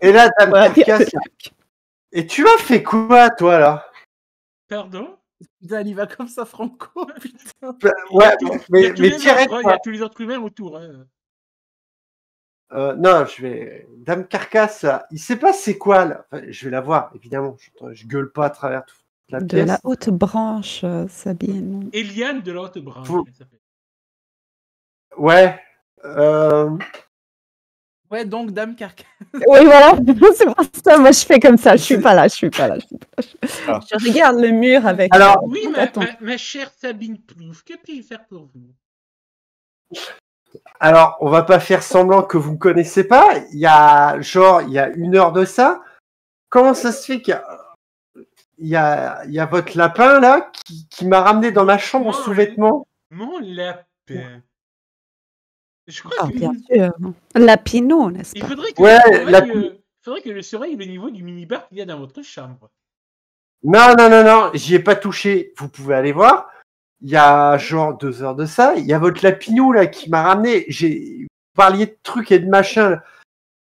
Et là, Dame Voilà, dire Carcasse, là. Et tu as fait quoi, toi, là? Pardon? Putain, il y va comme ça, Franco. Putain. Ouais, Il y a mais tous les direct, autres, il y a tous les autres humains autour. Hein. non, je vais. Dame Carcasse, là, il sait pas c'est quoi, là. Enfin, je vais la voir, évidemment. Je gueule pas à travers toute la de pièce. la haute branche, Sabine. Eliane de la haute branche, Vous- elle s'appelle. Ouais. Ouais, donc, Dame Carcasse. Oui, voilà, c'est pour ça. Moi, je fais comme ça. Je suis pas là. Ah. Je regarde le mur avec. Alors- Oui, attends. ma chère Sabine Plouf, que puis-je faire pour vous? Alors, on va pas faire semblant que vous me connaissez pas. Il y a 1 heure de ça. Comment ça se fait qu'il y a votre lapin, là, qui m'a ramené dans ma chambre en Moi, sous-vêtements? Mon lapin. Je crois Ah, que bien sûr. Lapino, n'est-ce il pas? faudrait que, Ouais, faudrait que je surveille le niveau du minibar qu'il y a dans votre chambre. Non, j'y ai pas touché. Vous pouvez aller voir. Il y a 2 heures de ça. Il y a votre lapinou, là, qui m'a ramené. Vous parliez de trucs et de machins, là.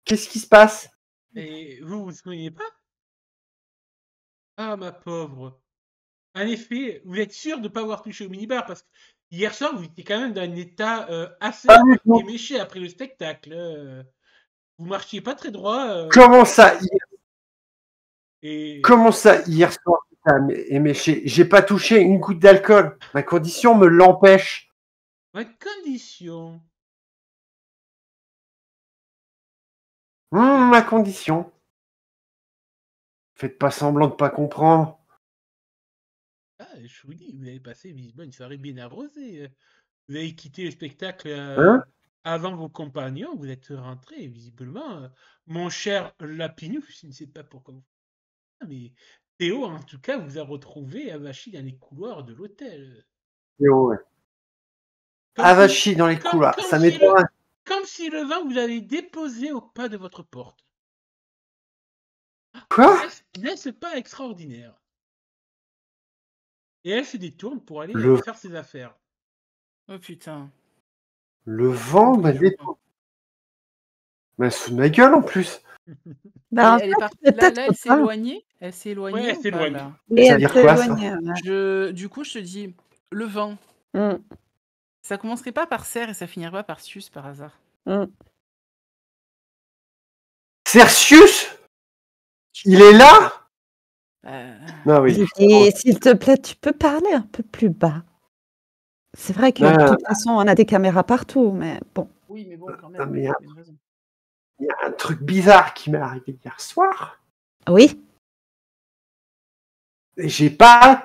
Qu'est-ce qui se passe? Et vous vous souvenez pas? Ah, ma pauvre. En effet, vous êtes sûr de ne pas avoir touché au minibar parce que hier soir, vous étiez quand même dans un état assez Ah oui, non. éméché après le spectacle. Vous marchiez pas très droit. Comment ça? Et Comment ça, hier soir, putain, mais j'ai pas touché une goutte d'alcool. Ma condition me l'empêche. ma condition. Ma condition. Faites pas semblant de pas comprendre. Ah, je vous dis, vous avez passé visiblement une soirée bien arrosée. Vous avez quitté le spectacle Hein? avant vos compagnons. Vous êtes rentré, visiblement. Mon cher Lapinou, je ne sais pas pourquoi vous faites ça, mais Théo, en tout cas, vous a retrouvé avachi dans les couloirs de l'hôtel. Ouais. Comme Avachi dans les comme- couloirs, comme ça si m'étonne. Comme si le vin vous avait déposé au pas de votre porte. Quoi? N'est-ce pas extraordinaire? Et elle se détourne pour aller Le- faire ses affaires. Oh putain. Le vent m'a détourné. Mais sous ma gueule en plus. Bah, en Elle est fait, partie. Là, peut-être elle s'est pas. éloignée. Elle s'est éloignée. Ouais, elle ou s'est pas, éloignée. là Oui, Ça veut elle dire s'est quoi, ça? éloignée, ouais. Du coup, je te dis, le vent, Mm, ça commencerait pas par serre et ça finirait pas par sus par hasard. mm. Cercius? Il est là? Non, oui. Et s'il te plaît, tu peux parler un peu plus bas. C'est vrai que de toute façon, on a des caméras partout, mais bon. Oui, mais bon, quand Non, même. mais il y a une raison. il y a un truc bizarre qui m'est arrivé hier soir. Oui. J'ai pas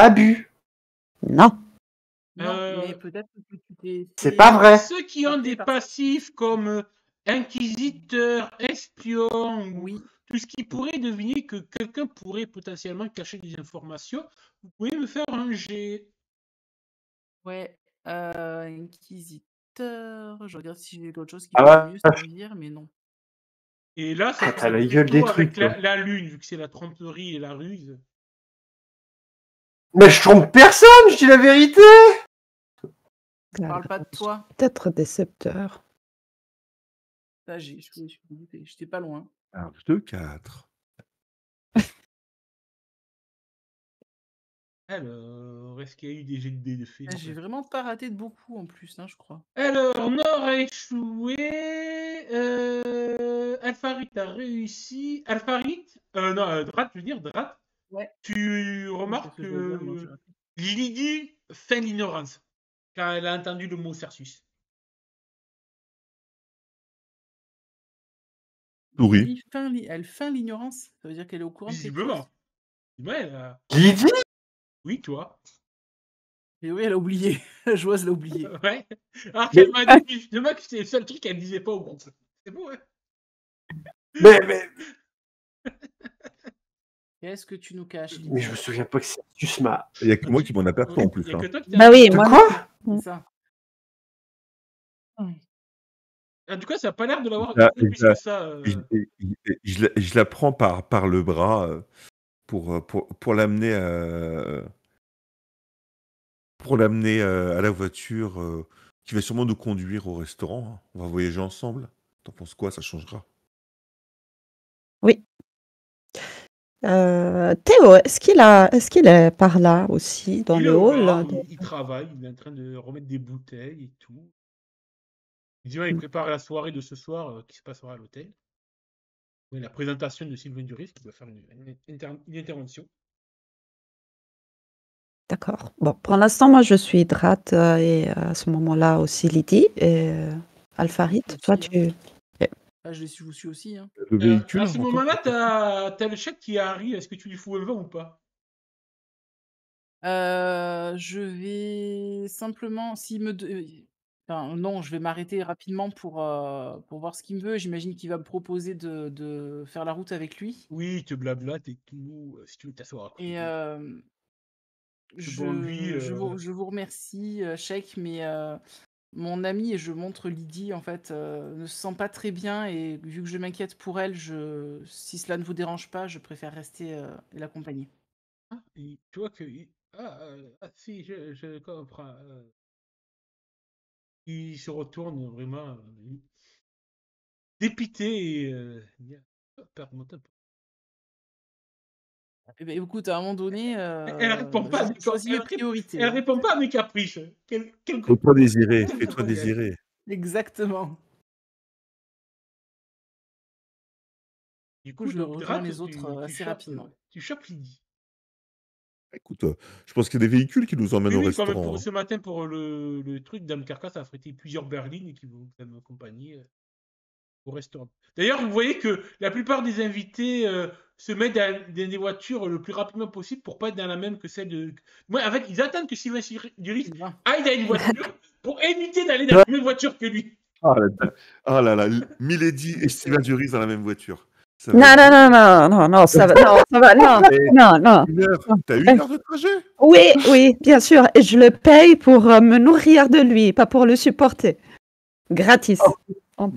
bu. Non. Non, mais peut-être que tu t'es C'est fait- pas vrai. Ceux qui ont des passifs comme inquisiteur, espion, ou Oui. tout ce qui pourrait deviner que quelqu'un pourrait potentiellement cacher des informations, vous pouvez me faire un jet. Ouais. Inquisiteur. Je regarde si j'ai d'autres choses qui Ah peuvent ouais. mieux servir, mais non. Et là, ça Ah, t'as la serait gueule des plutôt avec trucs, toi. la lune, vu que c'est la tromperie et la ruse. Mais je trompe personne, je dis la vérité. Je parle pas de toi. Peut-être décepteur. Là, j'étais pas loin. Alors, 2, 4. Alors, est-ce qu'il y a eu des jets de dés de fait? J'ai vraiment pas raté de beaucoup en plus, hein, je crois. Alors, Nord a échoué. Alpharit a réussi. Alpharit non, Drat, je veux dire, Drat. Ouais. Tu remarques Qu'est-ce que je veux dire, moi, que j'ai raté. Lydie feint l'ignorance quand elle a entendu le mot Cersus. Souris. Elle feint l'ignorance. Ça veut dire qu'elle est au courant de quelque Visiblement. chose. Ouais, là. Lydie? Oui, toi. Et oui, elle a oublié. La joueuse l'a oublié. Ouais. Alors qu'elle m'a dit justement que c'était le seul truc qu'elle disait pas au groupe. C'est beau, hein? Mais Qu'est-ce que tu nous caches, Lydie? Mais je me souviens pas que Cersus m'a. Il n'y a que moi qui m'en aperçois en plus. Il y a que Hein. toi qui t'as- Bah oui, De moi. quoi? C'est ça. En tout cas, ça n'a pas l'air de l'avoir Ah, étonné plus que ça. Je la prends par le bras pour l'amener à la voiture qui va sûrement nous conduire au restaurant. Hein. On va voyager ensemble. T'en penses quoi? Ça changera. Oui. Théo, est-ce qu'il est par là aussi, dans Il est le au hall? bar, il travaille, il est en train de remettre des bouteilles et tout. Il prépare la soirée de ce soir qui se passera à l'hôtel. Oui, la présentation de Sylvain Duris qui doit faire une intervention. D'accord. Bon, pour l'instant, moi, je suis Drat et à ce moment-là aussi Lydie et Alpharit. Aussi, Toi, hein. tu... Ah, je vous suis aussi. Hein. Le véhicule. À ce encore moment-là, t'as le chèque qui arrive. Est-ce que tu lui fous un vent ou pas? Je vais simplement, s'il me... Enfin, non, je vais m'arrêter rapidement pour voir ce qu'il me veut. J'imagine qu'il va me proposer de faire la route avec lui. Oui, il te blablate et tout. Si tu veux t'asseoir à côté. Et bon, lui, je vous remercie, Sheikh, mais mon amie, et je montre Lydie, en fait, ne se sent pas très bien. Et vu que je m'inquiète pour elle, si cela ne vous dérange pas, je préfère rester et l'accompagner. Ah, tu vois que. Si, je comprends. Il se retourne vraiment dépité et. Perdre mon temps. Eh ben, écoute, à un moment donné, Elle répond pas. je choisis mes priorités. Elle répond pas à mes caprices. Fais-toi désirer. Fais-toi désirer. Exactement. Du coup, je rejoins les autres assez rapidement. Tu chopes Lydie. Écoute, je pense qu'il y a des véhicules qui nous emmènent au Comme restaurant. pour Hein. ce matin, pour le truc, Dame Carcasse a affrété plusieurs berlines et qui vont m'accompagner au restaurant. D'ailleurs, vous voyez que la plupart des invités se mettent dans des voitures le plus rapidement possible pour pas être dans la même que celle de. Moi, en fait, ils attendent que Sylvain Duris aille dans une voiture pour éviter d'aller dans la même voiture que lui. Oh là là, Milady et Sylvain Duris dans la même voiture. Non, ça va, non. T'as 1 heure de trajet? Oui, bien sûr. Et je le paye pour me nourrir de lui, pas pour le supporter. Gratis.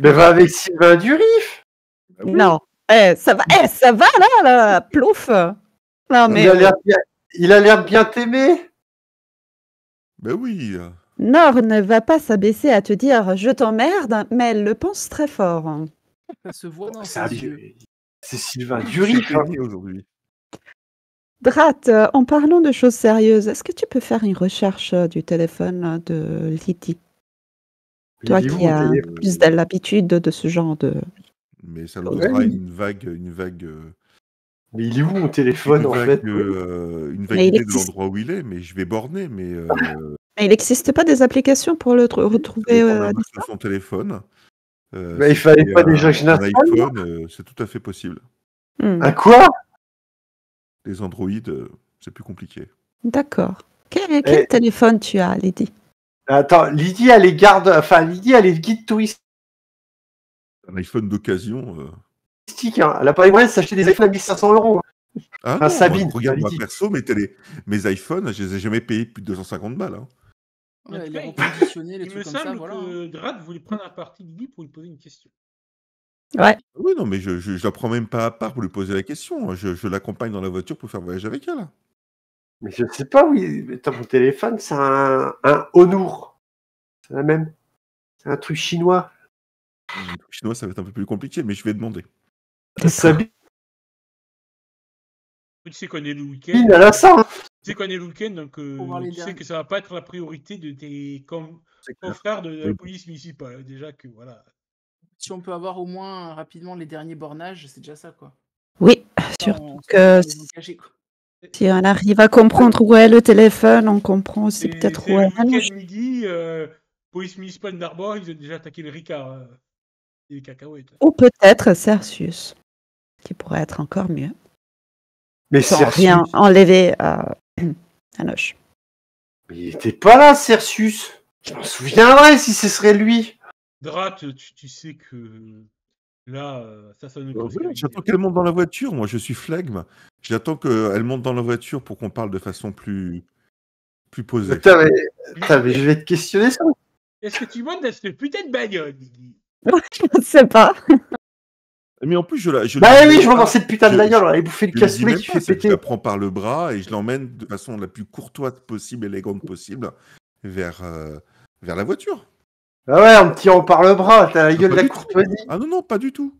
Mais va avec Sylvain Durif. Non. Ça va là, plouf. Non, mais... Il a l'air bien t'aimer. Ben oui. Nord ne va pas s'abaisser à te dire je t'emmerde, mais elle le pense très fort. Ça se voit dans ses yeux. C'est Sylvain Durif aujourd'hui. Drat, en parlant de choses sérieuses, est-ce que tu peux faire une recherche du téléphone de Lydie? Toi qui as plus de l'habitude de ce genre de... Mais ça nous donnera une vague. Mais il est où mon téléphone en fait? Une vague idée de l'endroit où il est, mais je vais borner. Mais il n'existe pas des applications pour le retrouver à distance son téléphone. Il fallait pas déjà que je l'installe. iPhone, c'est tout à fait possible. À quoi? Les Android, c'est plus compliqué. D'accord. Quel téléphone tu as, Lydie? Attends, Lydie, elle est guide touristique. Un iPhone d'occasion. Hein. Elle n'a pas les moyens de s'acheter des iPhones à 1500 €. Ah Enfin, non, Sabine, regarde, moi Lydie. perso, mes iPhones, je les ai jamais payés plus de 250 balles. Hein. Ouais, les reconditionnés, les Il me trucs comme ça, semble voilà. que Drat voulait prendre un parti de Lydie pour lui poser une question. Ouais. Oui, non, mais je la prends même pas à part pour lui poser la question. Je l'accompagne dans la voiture pour faire voyager avec elle. Mais je sais pas, oui. Attends, mon téléphone, c'est un Honor. C'est la même. C'est un truc chinois. Le truc chinois, ça va être un peu plus compliqué, mais je vais demander. Sabine, Tu sais qu'on est le week-end. elle a ça. Hein. Tu sais qu'on est le week-end, donc Pour voir les tu sais derniers. que ça va pas être la priorité de tes confrères de la police municipale. Déjà que voilà. Si on peut avoir au moins rapidement les derniers bornages, c'est déjà ça, quoi. Oui, Ça, surtout on que les engager, quoi. si on arrive à comprendre où est le téléphone, on comprend aussi peut-être C'est où le est la week-end mouche. midi, police municipale d'Arbois, ils ont déjà attaqué le Ricard et les cacahuètes. Ou peut-être Cercius, qui pourrait être encore mieux. Mais Sans Cercius. rien enlever à Noche. Mais il était pas là, Cercius. Je m'en souviendrai si ce serait lui. Drat, tu sais que là, ça nous Voilà, j'attends qu'elle monte dans la voiture. Moi, je suis flegme. J'attends qu'elle monte dans la voiture pour qu'on parle de façon plus posée. Attends, mais je vais te questionner ça. Est-ce que tu montes dans cette putain de bagnole, Lydie? Je ne sais pas. Mais en plus, je Bah oui, je monte dans cette putain de bagnole. On va aller bouffer le je lui dis cassoulet même qui pas, fait c'est que je péter. la prends par le bras et je l'emmène de façon la plus courtoise possible, élégante possible, vers la voiture. Ah ouais, en me tirant par le bras, t'as la gueule de Pas la du tout. courtoisie. Ah non, pas du tout.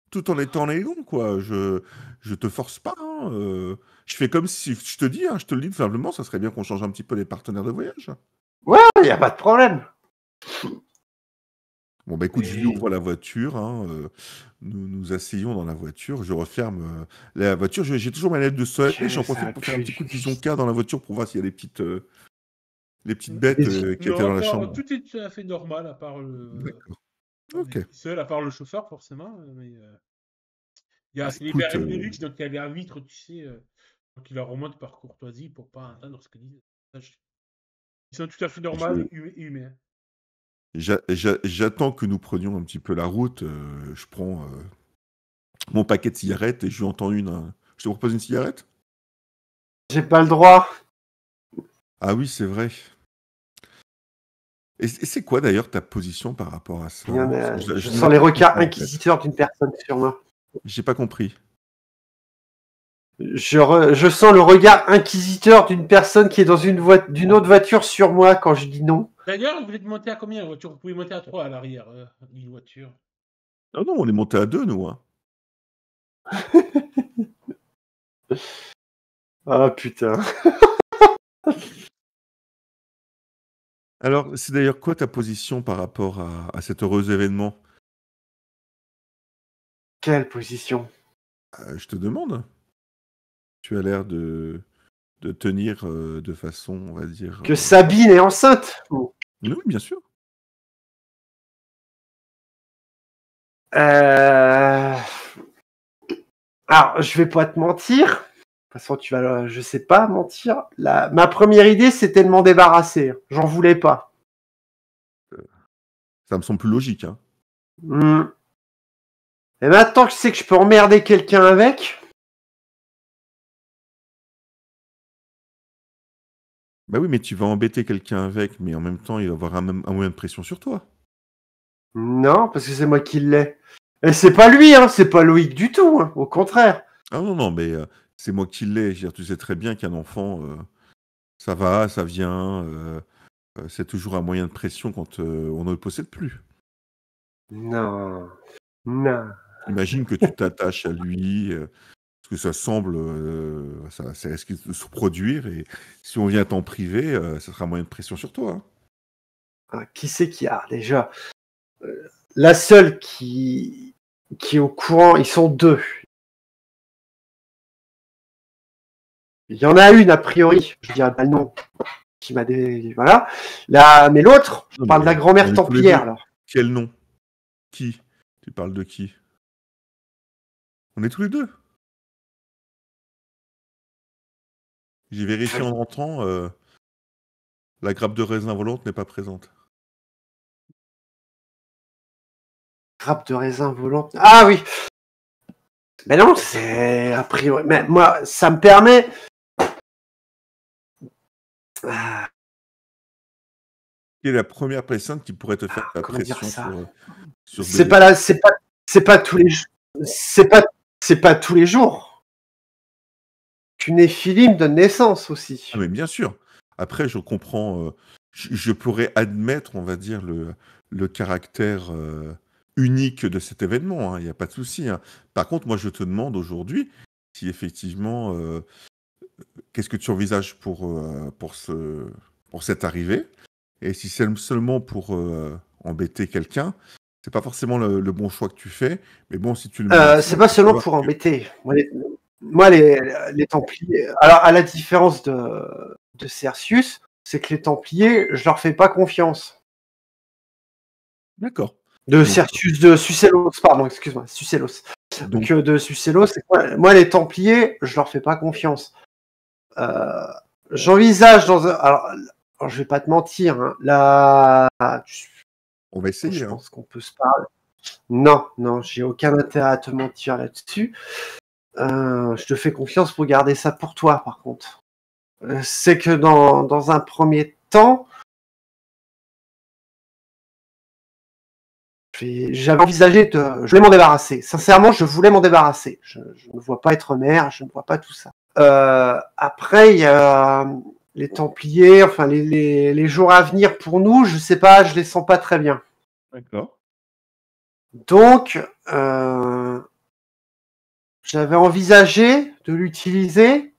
Tout en étant élégant, quoi. Je te force pas. Hein. Je fais comme si, je te dis, hein, je te le dis simplement, ça serait bien qu'on change un petit peu les partenaires de voyage. Y a pas de problème. Bon, bah écoute, je lui ouvre la voiture, hein, nous asseyons dans la voiture, je referme la voiture, j'ai toujours ma lettre de soleil, j'en profite pour faire un petit coup de vision K dans la voiture pour voir s'il y a les petites bêtes qui étaient dans la chambre. Tout est tout à fait normal, à part le. D'accord. Ok. Seul, à part le chauffeur, forcément. Mais c'est les écoute, berlines de luxe, donc il y a les vitres, tu sais, donc il leur remonte par courtoisie pour pas entendre ce que disent. Ils sont tout à fait normaux et humains. J'attends que nous prenions un petit peu la route, je prends mon paquet de cigarettes et je lui entends une. Je te propose une cigarette? J'ai pas le droit. Ah oui, c'est vrai. Et c'est quoi d'ailleurs ta position par rapport à ça? Je sens les regards inquisiteurs d'une personne sur moi. J'ai pas compris. Je sens le regard inquisiteur d'une personne qui est dans d'une autre voiture sur moi quand je dis non. D'ailleurs, vous êtes monté à combien en voiture? Vous pouvez monter à 3 à l'arrière d'une voiture. Ah non, on est monté à 2, nous. Hein. Ah putain. Alors, c'est d'ailleurs quoi ta position par rapport à cet heureux événement? Quelle position? Je te demande. Tu as l'air de tenir de façon, on va dire... Que Sabine est enceinte. Oui, bien sûr. Alors, je vais pas te mentir. De toute façon, je sais pas mentir. Ma première idée, c'était de m'en débarrasser. J'en voulais pas. Ça me semble plus logique. Hein. Et maintenant que je sais que je peux emmerder quelqu'un avec... Bah oui, mais tu vas embêter quelqu'un avec, mais en même temps, il va avoir un moyen de pression sur toi. Non, parce que c'est moi qui l'ai. Et c'est pas lui, hein, c'est pas Loïc du tout, hein, au contraire. Ah non, mais c'est moi qui l'ai. Tu sais très bien qu'un enfant, ça va, ça vient, c'est toujours un moyen de pression quand on ne le possède plus. Non. Imagine que tu t'attaches à lui, parce que ça semble, ça risque de se produire, et si on vient t'en priver, ça sera un moyen de pression sur toi. Hein. Ah, qui c'est qui a déjà la seule qui est au courant, ils sont deux. Il y en a une, a priori, je dirais pas le nom, qui m'a voilà. Mais l'autre, je parle de la grand-mère templière, là. Quel nom? Qui? Tu parles de qui? On est tous les deux. J'ai vérifié en rentrant, la grappe de raisin volante n'est pas présente. Grappe de raisin volante. Ah oui. Mais non, c'est a priori. Mais moi, ça me permet. Qui est la première personne qui pourrait te faire la Comment dire pression ça sur C'est pas là, c'est pas tous les jours. C'est pas tous les jours qu'une éphilie donne naissance aussi. Ah mais bien sûr. Après, je comprends. Je pourrais admettre, on va dire, le caractère unique de cet événement. Il n'y a pas de souci. Par contre, moi, je te demande aujourd'hui si effectivement, qu'est-ce que tu envisages pour cette arrivée, et si c'est seulement pour embêter quelqu'un, c'est pas forcément le bon choix que tu fais. Mais bon, si tu le C'est pas seulement pour embêter. Moi, les Templiers. Alors, à la différence de Cercius, c'est que les Templiers, je leur fais pas confiance. D'accord. De Cercius, de Sucellos, pardon, excuse-moi, Sucellos. Donc, de Sucellos, c'est quoi ? Moi, les Templiers, je leur fais pas confiance. J'envisage dans un. Alors, je vais pas te mentir, hein, on va essayer. Je pense qu'on peut se parler. Non, j'ai aucun intérêt à te mentir là-dessus. Je te fais confiance pour garder ça pour toi, par contre. C'est que dans un premier temps, j'avais envisagé je voulais m'en débarrasser. Sincèrement, je voulais m'en débarrasser. Je ne vois pas être maire, je ne vois pas tout ça. Après, il y a les Templiers, enfin les jours à venir pour nous, je sais pas, je les sens pas très bien. D'accord. Donc, j'avais envisagé de l'utiliser,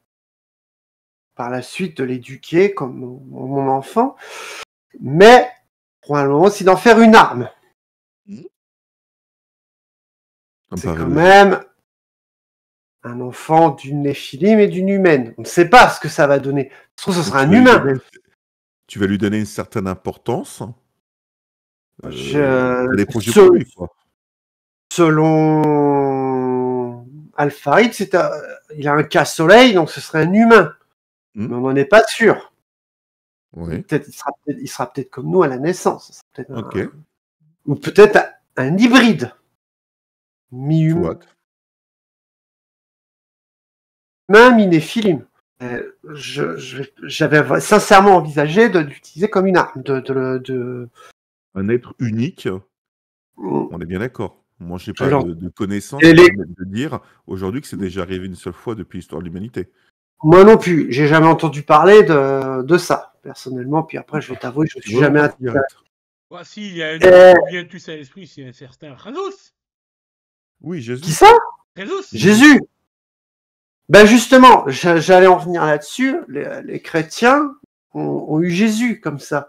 par la suite de l'éduquer comme mon enfant, mais probablement aussi d'en faire une arme. C'est quand même un enfant d'une néphilim et d'une humaine. On ne sait pas ce que ça va donner. Je trouve que ce sera un humain. Tu vas lui donner une certaine importance. Les projets pour lui, quoi. Selon Alpharid, il a un cas soleil, donc ce serait un humain. Mais on n'en est pas sûr. Oui. Peut-être, il sera peut-être comme nous à la naissance. Ok. Ou peut-être un hybride. Mi-humain, mi-néphilim. J'avais sincèrement envisagé d'utiliser comme une arme. Un être unique. On est bien d'accord. Moi, je n'ai pas de connaissances de dire aujourd'hui que c'est déjà arrivé une seule fois depuis l'histoire de l'humanité. Moi non plus. J'ai jamais entendu parler de ça, personnellement. Puis après, je vais t'avouer, je ne suis jamais intéressé. Si, il y a un autre qui vient tous à l'esprit, c'est un certain Ranos. Oui, Jésus. Qui ça ? Jésus. Ben justement, j'allais en venir là-dessus. Les chrétiens ont eu Jésus comme ça.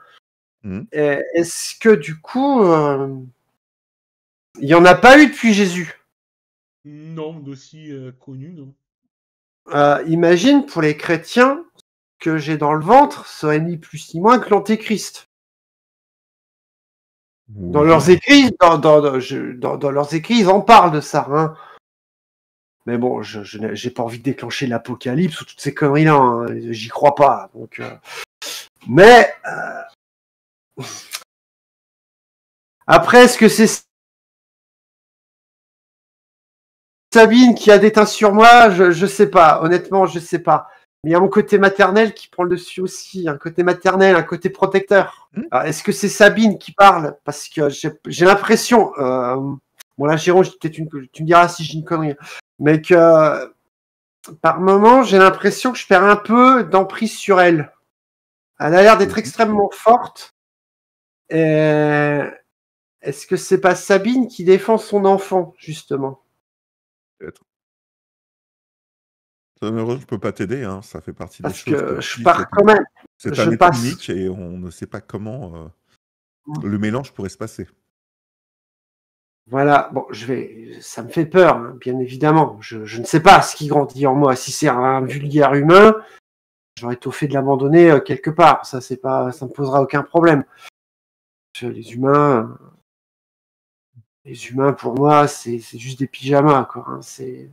Est-ce que du coup, il n'y en a pas eu depuis Jésus ? Non, d'aussi connu, non. Imagine pour les chrétiens que j'ai dans le ventre serait ni plus ni moins que l'Antéchrist. Dans leurs écrits, dans leurs écrits, ils en parlent de ça. Hein. Mais bon, j'ai pas envie de déclencher l'apocalypse ou toutes ces conneries-là. Hein. J'y crois pas. Donc, mais après, est-ce que c'est Sabine qui a déteint sur moi ? Je sais pas. Honnêtement, je sais pas. Mais il y a mon côté maternel qui prend le dessus aussi. Un côté maternel, un côté protecteur. Alors, est-ce que c'est Sabine qui parle ? Parce que j'ai l'impression... bon là, Jérôme, peut-être tu me diras si j'ai une connerie. Mais que par moment, j'ai l'impression que je perds un peu d'emprise sur elle. Elle a l'air d'être extrêmement forte. Est-ce que c'est pas Sabine qui défend son enfant, justement ? Peut-être. Malheureusement, je peux pas t'aider, hein. Ça fait partie des choses. Parce que je pars quand même. C'est un état unique et on ne sait pas comment le mélange pourrait se passer. Voilà, bon, ça me fait peur, hein, bien évidemment. Je ne sais pas ce qui grandit en moi. Si c'est un vulgaire humain, j'aurais tout fait de l'abandonner quelque part. Ça me posera aucun problème. Les humains, Les humains, pour moi, c'est juste des pyjamas, quoi. Hein. C'est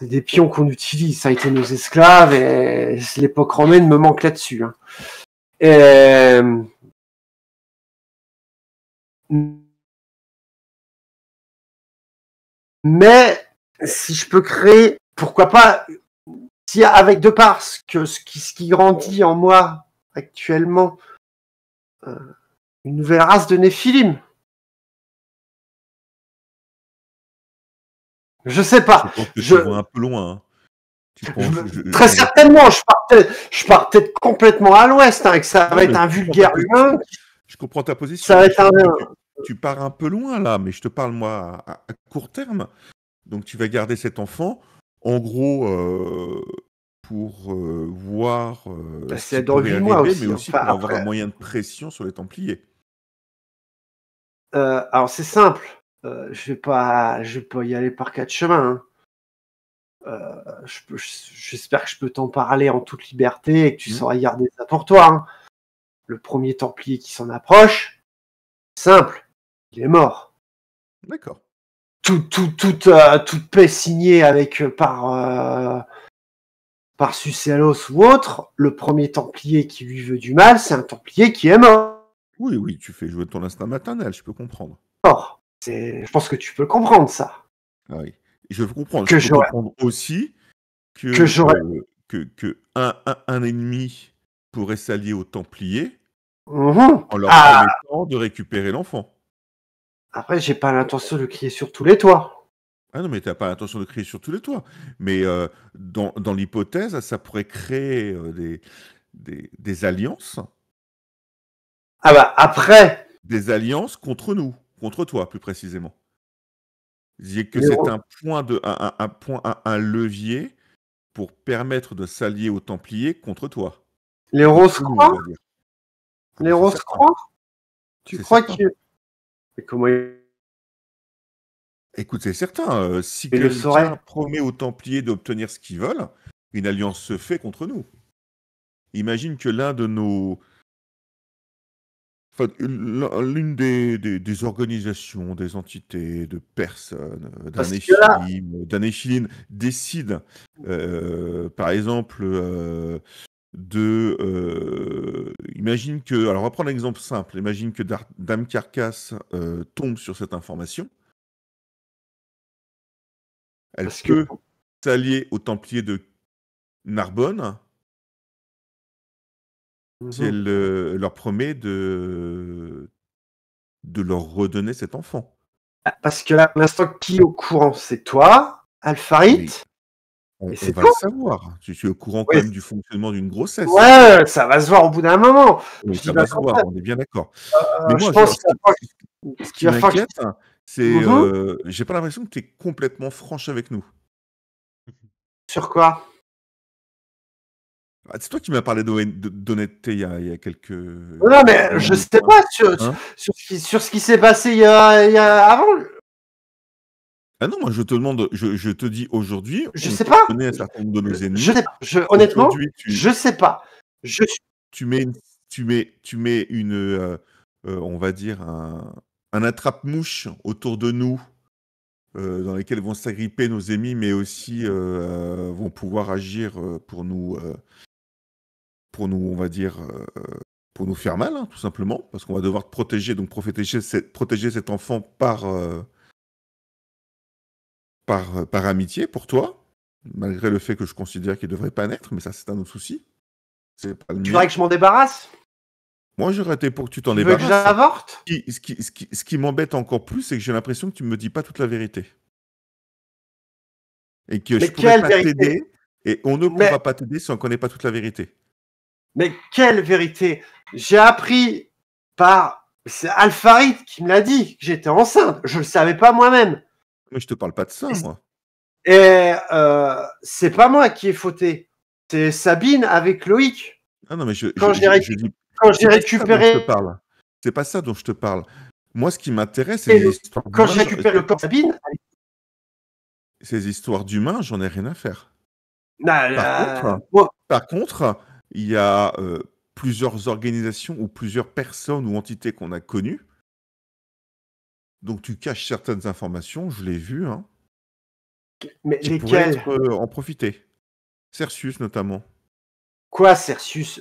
des pions qu'on utilise. Ça a été nos esclaves et l'époque romaine me manque là-dessus. Hein. Mais si je peux créer, pourquoi pas, si avec de part ce qui grandit en moi actuellement, une nouvelle race de Néphilim. Je sais pas. Je pense que tu vas un peu loin. Hein. Très certainement, je pars peut-être complètement à l'ouest, hein, et que ça va être un vulgaire humain. Je comprends ta position. Ça va être tu pars un peu loin là, mais je te parle moi à court terme. Donc tu vas garder cet enfant, en gros, pour voir ce qui pourrait arriver, mais aussi pour avoir un moyen de pression sur les Templiers. Alors c'est simple. Je vais pas y aller par quatre chemins. Hein. J'espère que je peux t'en parler en toute liberté et que tu sauras garder ça pour toi. Hein. Le premier Templier qui s'en approche, simple, il est mort. D'accord. Toute paix signée avec par Sucellos ou autre, le premier Templier qui lui veut du mal, c'est un Templier qui est mort. Oui, tu fais jouer ton instinct maternel, je peux comprendre. Je pense que tu peux comprendre ça. Ah oui. Je peux comprendre. Je peux comprendre aussi que un ennemi pourrait s'allier aux Templiers en leur permettant de récupérer l'enfant. Après, j'ai pas l'intention de crier sur tous les toits. Ah non, mais t'as pas l'intention de crier sur tous les toits. Mais dans l'hypothèse, ça pourrait créer des alliances. Ah bah après. Des alliances contre nous, contre toi plus précisément. C'est que c'est un levier pour permettre de s'allier aux Templiers contre toi. Les Rose-Croix. Les Rose-Croix. Tu crois que... Mais comment Écoute, c'est certain. Si quelqu'un promet aux Templiers d'obtenir ce qu'ils veulent, une alliance se fait contre nous. Imagine que l'un de nos... Enfin, l'une des organisations, des entités, de personnes, d'un Néphilim décide, par exemple, imagine que... Alors, on va prendre un exemple simple. Imagine que Dame Carcasse tombe sur cette information. Elle peut s'allier aux Templiers de Narbonne si elle leur promet de leur redonner cet enfant. Parce que là, pour l'instant, qui est au courant? C'est toi, Alpharite. On va le savoir. Tu es au courant quand même du fonctionnement d'une grossesse. Ouais, ça va se voir au bout d'un moment. Oui, ça va se voir, on est bien d'accord. Mais moi, je pense ce qui m'inquiète, c'est j'ai pas l'impression que tu es complètement franche avec nous. Sur quoi? C'est toi qui m'as parlé d'honnêteté il y a quelques... Non, mais je sais pas sur ce qui s'est passé il y a avant. Ah non, moi je te demande, je te dis aujourd'hui, je sais pas. On connaît un certain nombre de nos ennemis. Je sais pas. Honnêtement, je sais pas. Tu mets une, on va dire un attrape-mouche autour de nous, dans lesquels vont s'agripper nos ennemis, mais aussi vont pouvoir agir pour nous, on va dire, pour nous faire mal, hein, tout simplement, parce qu'on va devoir te protéger, donc protéger cet enfant par amitié pour toi, malgré le fait que je considère qu'il ne devrait pas naître, mais ça c'est un autre souci. Tu voudrais que je m'en débarrasse? Moi j'aurais été pour que tu t'en débarrasses. Tu veux que j'avorte? Ce qui m'embête encore plus, c'est que j'ai l'impression que tu ne me dis pas toute la vérité. Et que je ne pourrais pas t'aider, et on ne pourra pas t'aider si on ne connaît pas toute la vérité. Mais quelle vérité? J'ai appris c'est Alpharite qui me l'a dit, que j'étais enceinte. Je ne le savais pas moi-même. Mais je te parle pas de ça, moi. Et c'est pas moi qui ai fauté. C'est Sabine avec Loïc. Ah non, mais quand j'ai récupéré... C'est pas ça dont je te parle. Moi, ce qui m'intéresse, c'est les histoires d'humains. Quand j'ai récupéré le corps de Sabine... Ces histoires d'humains, j'en ai rien à faire. Par contre, il y a plusieurs organisations ou plusieurs personnes ou entités qu'on a connues Donc tu caches certaines informations, je l'ai vu, hein, Mais qui pourraient lesquels? en profiter. Cercius notamment. Quoi, Cercius?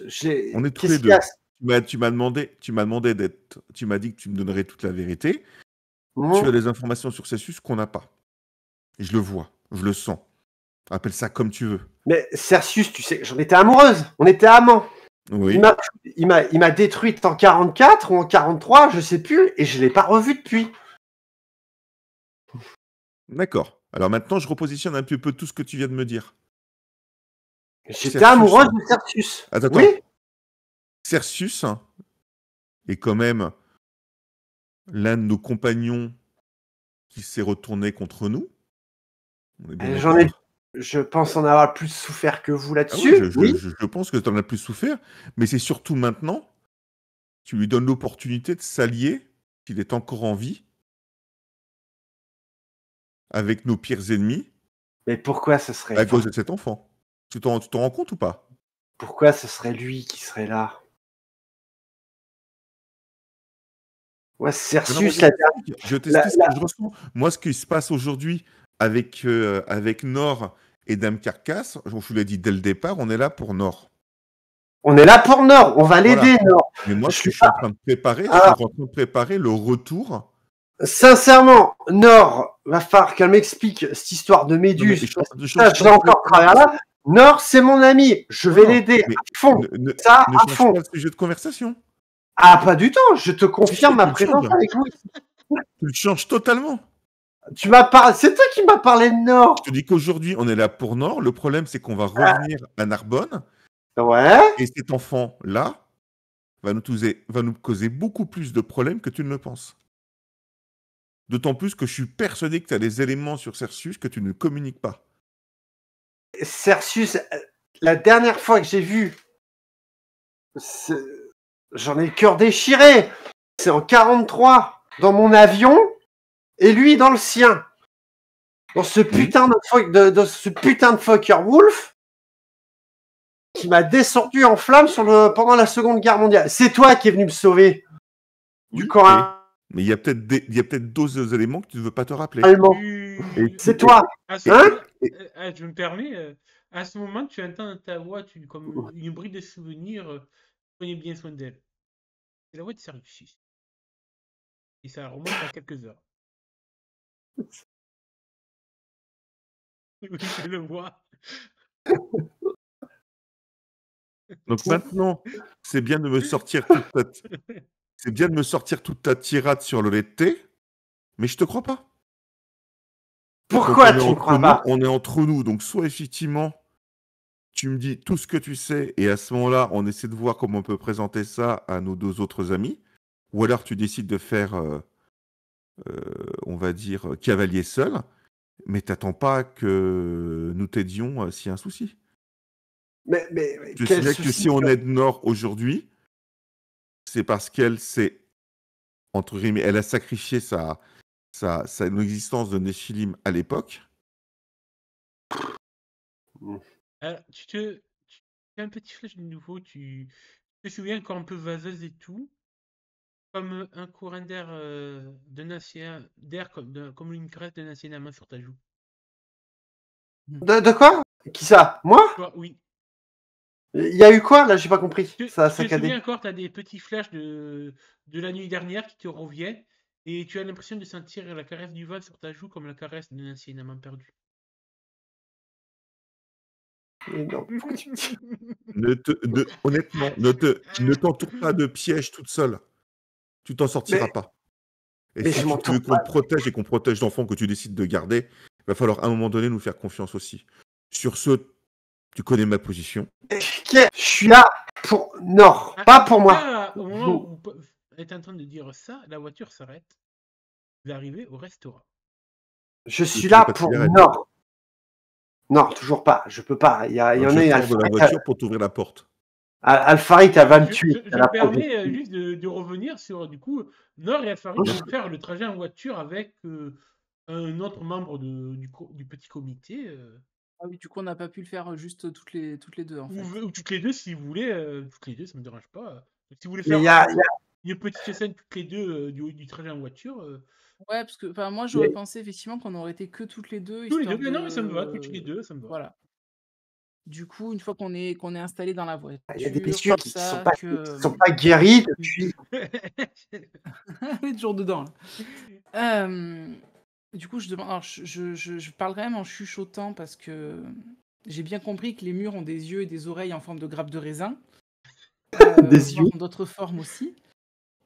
On est tous Qu'est-ce les qu'il y a? deux. Tu m'as demandé d'être. Tu m'as dit que tu me donnerais toute la vérité. Tu as Hum. des informations sur Cercius qu'on n'a pas. Et je le vois, je le sens. Appelle ça comme tu veux. Mais Cercius, tu sais, j'en étais amoureuse. On était amants. Oui. Il m'a détruite en 44 ou en 43, je sais plus, et je l'ai pas revu depuis. D'accord. Alors maintenant, je repositionne un petit peu tout ce que tu viens de me dire. J'étais Cercius, amoureuse hein. de Cercius. Attends. Oui. Cercius est quand même l'un de nos compagnons qui s'est retourné contre nous. On est bien d'accord. Je pense en avoir plus souffert que vous Ah là-dessus. oui, je pense que tu en as plus souffert, mais c'est surtout maintenant, tu lui donnes l'opportunité de s'allier, s'il est encore en vie, avec nos pires ennemis, Mais pourquoi ce serait... à cause de cet enfant. Tu t'en rends compte ou pas? Pourquoi ce serait lui qui serait là? Ouais, Cercius, je t'explique ce que je ressens. Moi, ce qui se passe aujourd'hui avec Nord et Dame Carcasse, je vous l'ai dit dès le départ, on est là pour Nord. On est là pour Nord, on va l'aider, Voilà. Nord. Mais moi, je suis en train de préparer, le retour. Sincèrement, Nord, va falloir qu'elle m'explique cette histoire de Méduse. Ça, je l'ai encore travers là. Nord, c'est mon ami, je vais l'aider à fond. Ne à fond. Pas le sujet de conversation. Ah, pas du tout, je te confirme ma présence avec vous. Tu le changes totalement. Tu m'as parlé, c'est toi qui m'as parlé de Nord. Je te dis qu'aujourd'hui, on est là pour Nord. Le problème, c'est qu'on va revenir à Narbonne. Ouais. Et cet enfant-là va nous causer beaucoup plus de problèmes que tu ne le penses. D'autant plus que je suis persuadé que tu as des éléments sur Cercius que tu ne communiques pas. Cercius, la dernière fois que j'ai vu, j'en ai le cœur déchiré. C'est en 43, dans mon avion, et lui dans le sien. Dans ce putain de Focke-Wulf qui m'a descendu en flammes pendant la Seconde Guerre mondiale. C'est toi qui es venu me sauver du camp. Mais il y a peut-être d'autres éléments que tu ne veux pas te rappeler. Allemand. C'est toi. Je me permets, à ce moment, tu entends dans ta voix comme une bride de souvenirs. Prenez bien soin d'elle. C'est la voix de Cercius. Et ça remonte à quelques heures. Oui, je le vois. Donc maintenant, c'est bien de me sortir toute ta tirade sur le lait de thé, mais je te crois pas. Pourquoi tu ne crois pas? On est entre nous, donc soit effectivement, tu me dis tout ce que tu sais, et à ce moment-là, on essaie de voir comment on peut présenter ça à nos deux autres amis, ou alors tu décides de faire, on va dire, cavalier seul, mais t'attends pas que nous t'aidions s'il y a un souci. Mais je signale que si on aide Nord aujourd'hui, c'est parce qu'elle s'est, entre guillemets, elle a sacrifié sa existence de Néphilim à l'époque. Alors, tu fais un petit flash de nouveau, tu te souviens encore un peu vaseuse et tout, comme un courant d'air comme une graisse d'un ancien amant sur ta joue. De quoi? Qui ça? Moi? Toi, oui. Il y a eu quoi là? J'ai pas compris. Ça a tu te saccadé. souviens encore, tu as des petits flashs de la nuit dernière qui te reviennent et tu as l'impression de sentir la caresse du vent sur ta joue comme la caresse d'un ancien amant perdu. Non. Honnêtement, ne t'entoure pas de pièges toute seule. Tu t'en sortiras pas. Et si tu veux qu'on te protège et qu'on protège l'enfant que tu décides de garder, il va falloir à un moment donné nous faire confiance aussi. Sur ce, tu connais ma position. Je suis là pour Nord, pas pour moi. Au moment où vous êtes en train de dire ça, la voiture s'arrête. Vous arrivez au restaurant. Je suis là pour Nord. Non, toujours pas. Je peux pas. Il y en a de la voiture pour t'ouvrir la porte. Alfarit, elle va me tuer. Je me permets juste de revenir sur, du coup, Nord et Alfarit vont faire le trajet en voiture avec un autre membre du petit comité. Ah oui, du coup, on n'a pas pu le faire juste toutes les deux, en fait. Ou toutes les deux, si vous voulez. Toutes les deux, ça me dérange pas. Si vous voulez faire... une petite scène toutes les deux du haut du trajet en voiture. Ouais, parce que moi, j'aurais pensé effectivement qu'on aurait été que toutes les deux, Tous les histoire deux, non, mais ça me va, toutes de... les deux, ça me va. Voilà. Du coup, une fois qu'on est installé dans la voiture, Il y a des blessures qui ça, sont pas guéries depuis. On est toujours dedans. Là. Du coup, je demande. Alors, je parle quand même en chuchotant parce que j'ai bien compris que les murs ont des yeux et des oreilles en forme de grappes de raisin. Des yeux. En d'autres formes aussi.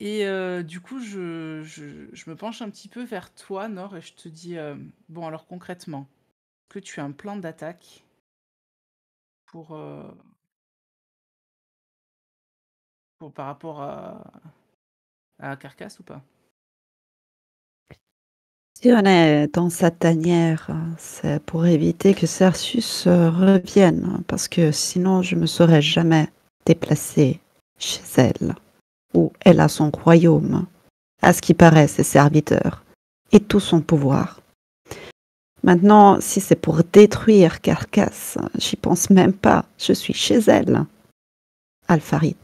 Et du coup, je me penche un petit peu vers toi, Nord, et je te dis bon, alors concrètement, est-ce que tu as un plan d'attaque pour par rapport à Carcasse ou pas? Si on est dans cette tanière, c'est pour éviter que Cercius revienne, parce que sinon je me serais jamais déplacée chez elle, où elle a son royaume, à ce qui paraît ses serviteurs, et tout son pouvoir. Maintenant, si c'est pour détruire Carcasse, j'y pense même pas, je suis chez elle. Alfarit.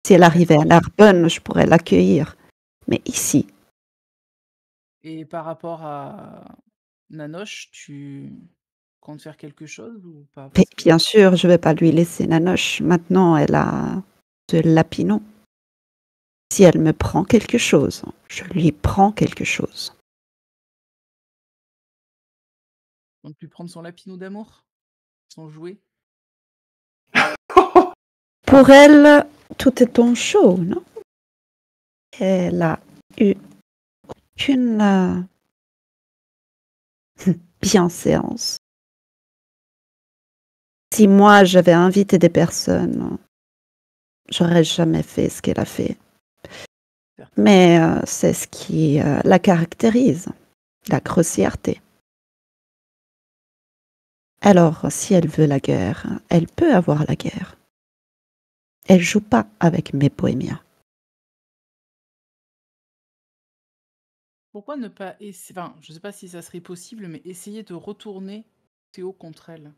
Si elle arrivait à Narbonne, je pourrais l'accueillir, mais ici... Et par rapport à Nanoche, tu comptes faire quelque chose ou pas? Mais bien sûr, je ne vais pas lui laisser Nanoche. Maintenant, elle a de Lapinon. Si elle me prend quelque chose, je lui prends quelque chose. Donc, lui prendre son Lapinou d'amour? Son jouet? Pour elle, tout est en chaud, non? Elle a eu aucune bienséance. Si moi, j'avais invité des personnes, j'aurais jamais fait ce qu'elle a fait. Mais c'est ce qui la caractérise, la grossièreté. Alors, si elle veut la guerre, elle peut avoir la guerre. Elle joue pas avec mes bohémiens. Pourquoi ne pas essayer... Enfin, je sais pas si ça serait possible, mais essayer de retourner Théo contre elle.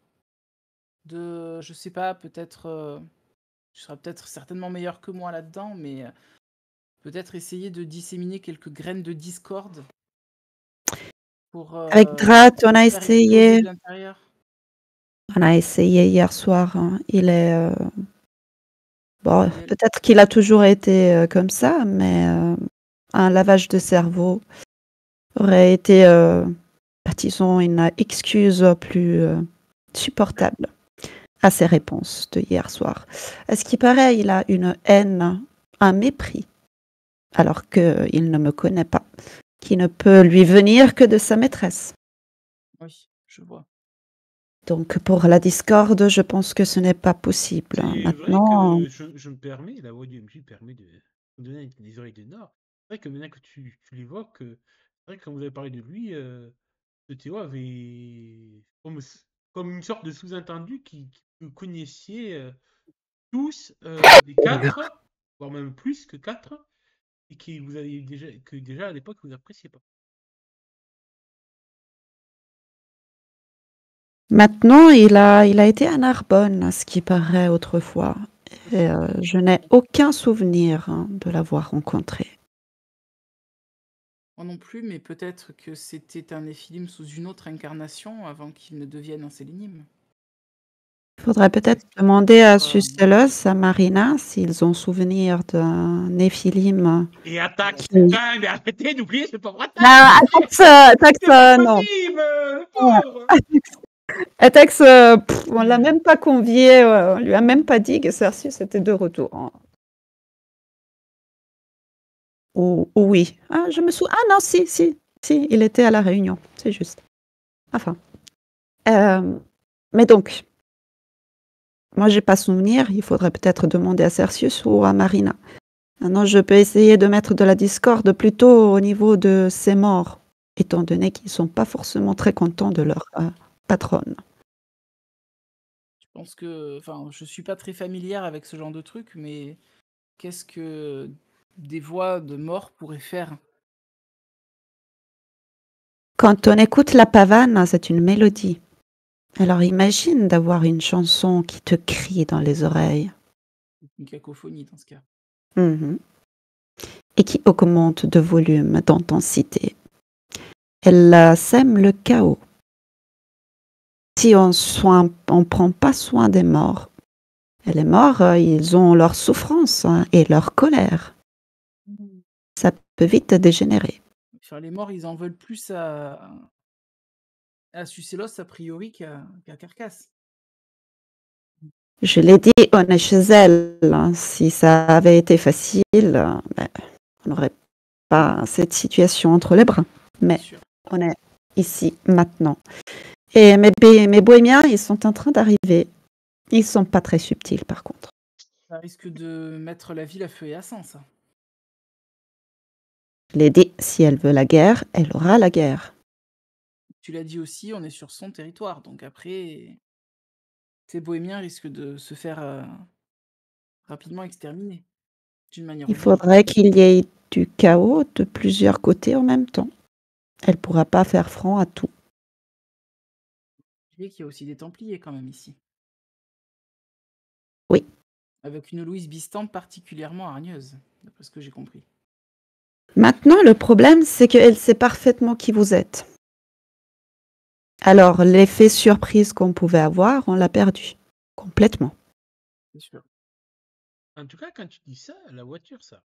Je sais pas, peut-être... tu seras peut-être certainement meilleur que moi là-dedans, mais peut-être essayer de disséminer quelques graines de discorde pour... Avec Drat, on a faire exploser essayé. de l'intérieur. On a essayé hier soir. Il est... Bon, peut-être qu'il a toujours été comme ça, mais un lavage de cerveau aurait été, disons, une excuse plus supportable à ses réponses de hier soir. À ce qui paraît, il a une haine, un mépris, alors qu'il ne me connaît pas, qui ne peut lui venir que de sa maîtresse. Oui, je vois. Donc pour la discorde, je pense que ce n'est pas possible. C'est Maintenant, vrai que je me permets, la voix du MJ permet de me donner des oreilles de Nord. C'est vrai que maintenant que tu l'évoques, c'est vrai que quand vous avez parlé de lui, ce Théo avait comme une sorte de sous-entendu que vous connaissiez tous des quatre, voire même plus que quatre, et que déjà à l'époque vous appréciez pas. maintenant, il a été à Narbonne, à ce qui paraît autrefois. Et, je n'ai aucun souvenir de l'avoir rencontré. Moi non plus, mais peut-être que c'était un Néphilim sous une autre incarnation avant qu'il ne devienne un Sélénim. Il faudrait peut-être demander à Sustelos, à Marina, s'ils ont souvenir d'un Néphilim. Et Atax, putain, mais arrêtez d'oublier, c'est pas vrai. Atax, non. Atax, on l'a même pas convié, on lui a même pas dit que Cercius était de retour. Ou oui. Ah, je me souviens. Ah non, si, il était à la réunion, c'est juste. Enfin. Mais donc, moi, j'ai pas souvenir. Il faudrait peut-être demander à Cercius ou à Marina. Maintenant, je peux essayer de mettre de la discorde plutôt au niveau de ces morts, étant donné qu'ils sont pas forcément très contents de leur patronne. Je pense que... Enfin, je suis pas très familière avec ce genre de truc, mais qu'est-ce que des voix de mort pourraient faire? Quand on écoute la pavane, c'est une mélodie. Alors imagine d'avoir une chanson qui te crie dans les oreilles. Une cacophonie dans ce cas. Mmh. et qui augmente de volume, d'intensité. Elle sème le chaos. Si on ne prend pas soin des morts, et les morts, ils ont leur souffrance et leur colère. Ça peut vite dégénérer. Enfin, les morts, ils en veulent plus à Sucellos, a priori, qu'à Carcasse. Je l'ai dit, on est chez elle. Si ça avait été facile, on n'aurait pas cette situation entre les bras. Mais on est ici, maintenant. Et mes bohémiens, ils sont en train d'arriver. Ils sont pas très subtils, par contre. Ça risque de mettre la ville à feu et à sang, ça. Je l'ai dit, si elle veut la guerre, elle aura la guerre. Tu l'as dit aussi, on est sur son territoire. Donc après, ces bohémiens risquent de se faire rapidement exterminer. D'une manière ou Il d'une faudrait qu'il y ait du chaos de plusieurs côtés en même temps. Elle pourra pas faire front à tout. autre. Il y a aussi des Templiers quand même ici. Oui. Avec une Louise Bistan particulièrement hargneuse, d'après ce que j'ai compris. Maintenant, le problème, c'est qu'elle sait parfaitement qui vous êtes. Alors, l'effet surprise qu'on pouvait avoir, on l'a perdu. Complètement. C'est sûr. En tout cas, quand tu dis ça, la voiture, ça.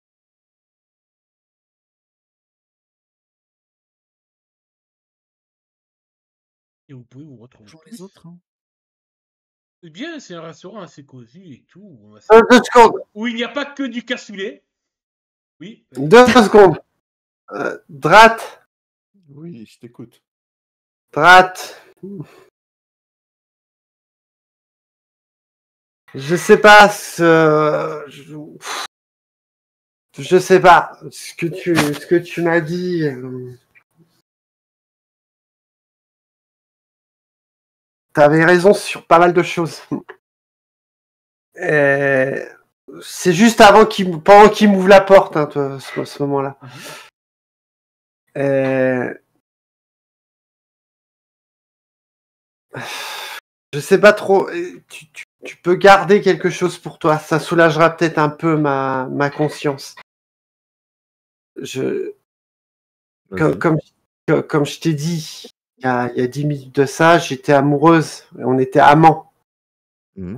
Et vous pouvez vous retrouver. Bonjour les autres. Hein. Eh bien, c'est un restaurant assez cosy et tout. 2 secondes. Où il n'y a pas que du cassoulet. Oui. 2 secondes. Drat. Oui, je t'écoute. Drat. Je sais pas je sais pas ce que tu m'as dit. T'avais raison sur pas mal de choses. C'est juste pendant qu'il m'ouvre la porte, hein, ce moment-là. Je sais pas trop. Tu peux garder quelque chose pour toi. Ça soulagera peut-être un peu ma conscience. Comme je t'ai dit, il y a 10 minutes de ça, j'étais amoureuse. On était amants.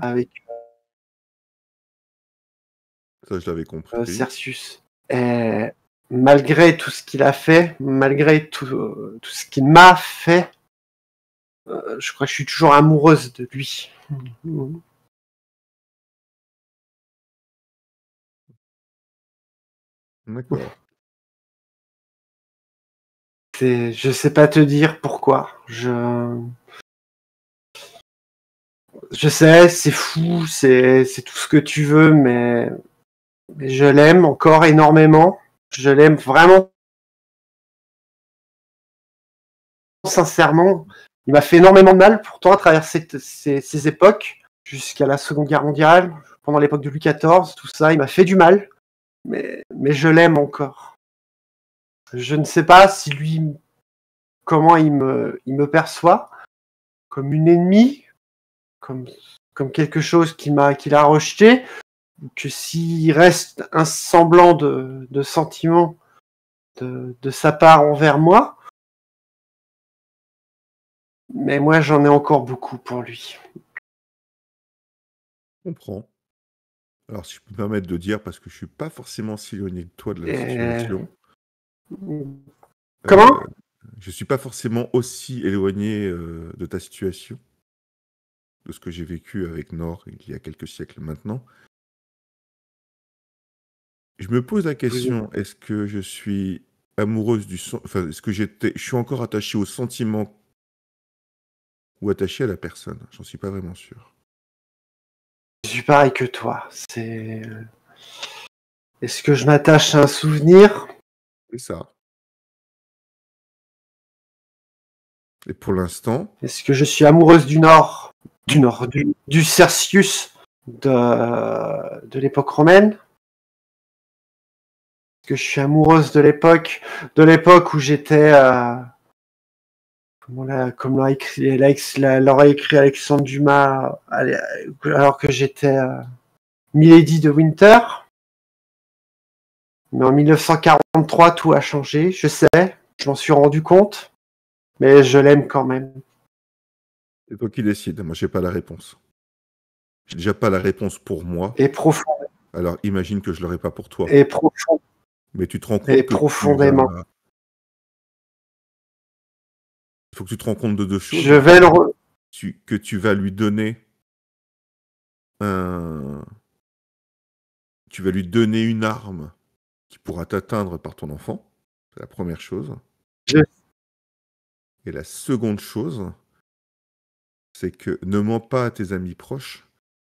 Avec ça, je l'avais compris. Cercius. Malgré tout ce qu'il a fait, malgré tout ce qu'il m'a fait, je crois que je suis toujours amoureuse de lui. D'accord. Je sais pas te dire pourquoi. Je sais, c'est fou, c'est tout ce que tu veux, mais je l'aime encore énormément. Je l'aime vraiment sincèrement. Il m'a fait énormément de mal, pourtant, à travers ces époques, jusqu'à la Seconde Guerre mondiale, pendant l'époque de Louis XIV, tout ça, il m'a fait du mal, mais je l'aime encore. Je ne sais pas si lui, comment il me perçoit, comme une ennemie, comme quelque chose qu'il a rejeté, que s'il reste un semblant de sentiment de sa part envers moi, mais moi j'en ai encore beaucoup pour lui. Je comprends. Alors, si je peux me permettre de dire, parce que je suis pas forcément si éloigné de toi de la situation. Comment je suis pas forcément aussi éloigné de ta situation, de ce que j'ai vécu avec Nord il y a quelques siècles maintenant. Je me pose la question, est-ce que je suis amoureuse enfin, est-ce que je suis encore attaché au sentiment ou attaché à la personne? J'en suis pas vraiment sûr. Je suis pareil que toi. Est-ce que je m'attache à un souvenir? C'est ça. Et pour l'instant, Est-ce que je suis amoureuse du Cercius de l'époque romaine? Est-ce que je suis amoureuse de l'époque où j'étais comme l'aurait écrit Alexandre Dumas alors que j'étais Milady de Winter? Mais en 1943, tout a changé, je sais, je m'en suis rendu compte, mais je l'aime quand même. C'est toi qui décides, moi j'ai pas la réponse. J'ai déjà pas la réponse pour moi, Et profond, alors imagine que je l'aurai pas pour toi. et profond, Mais tu te rends compte et que profondément. il faut que tu te rends compte de deux choses. Je vais Que tu vas lui donner tu vas lui donner une arme qui pourra t'atteindre par ton enfant. C'est la première chose. Et la seconde chose, c'est que ne mens pas à tes amis proches,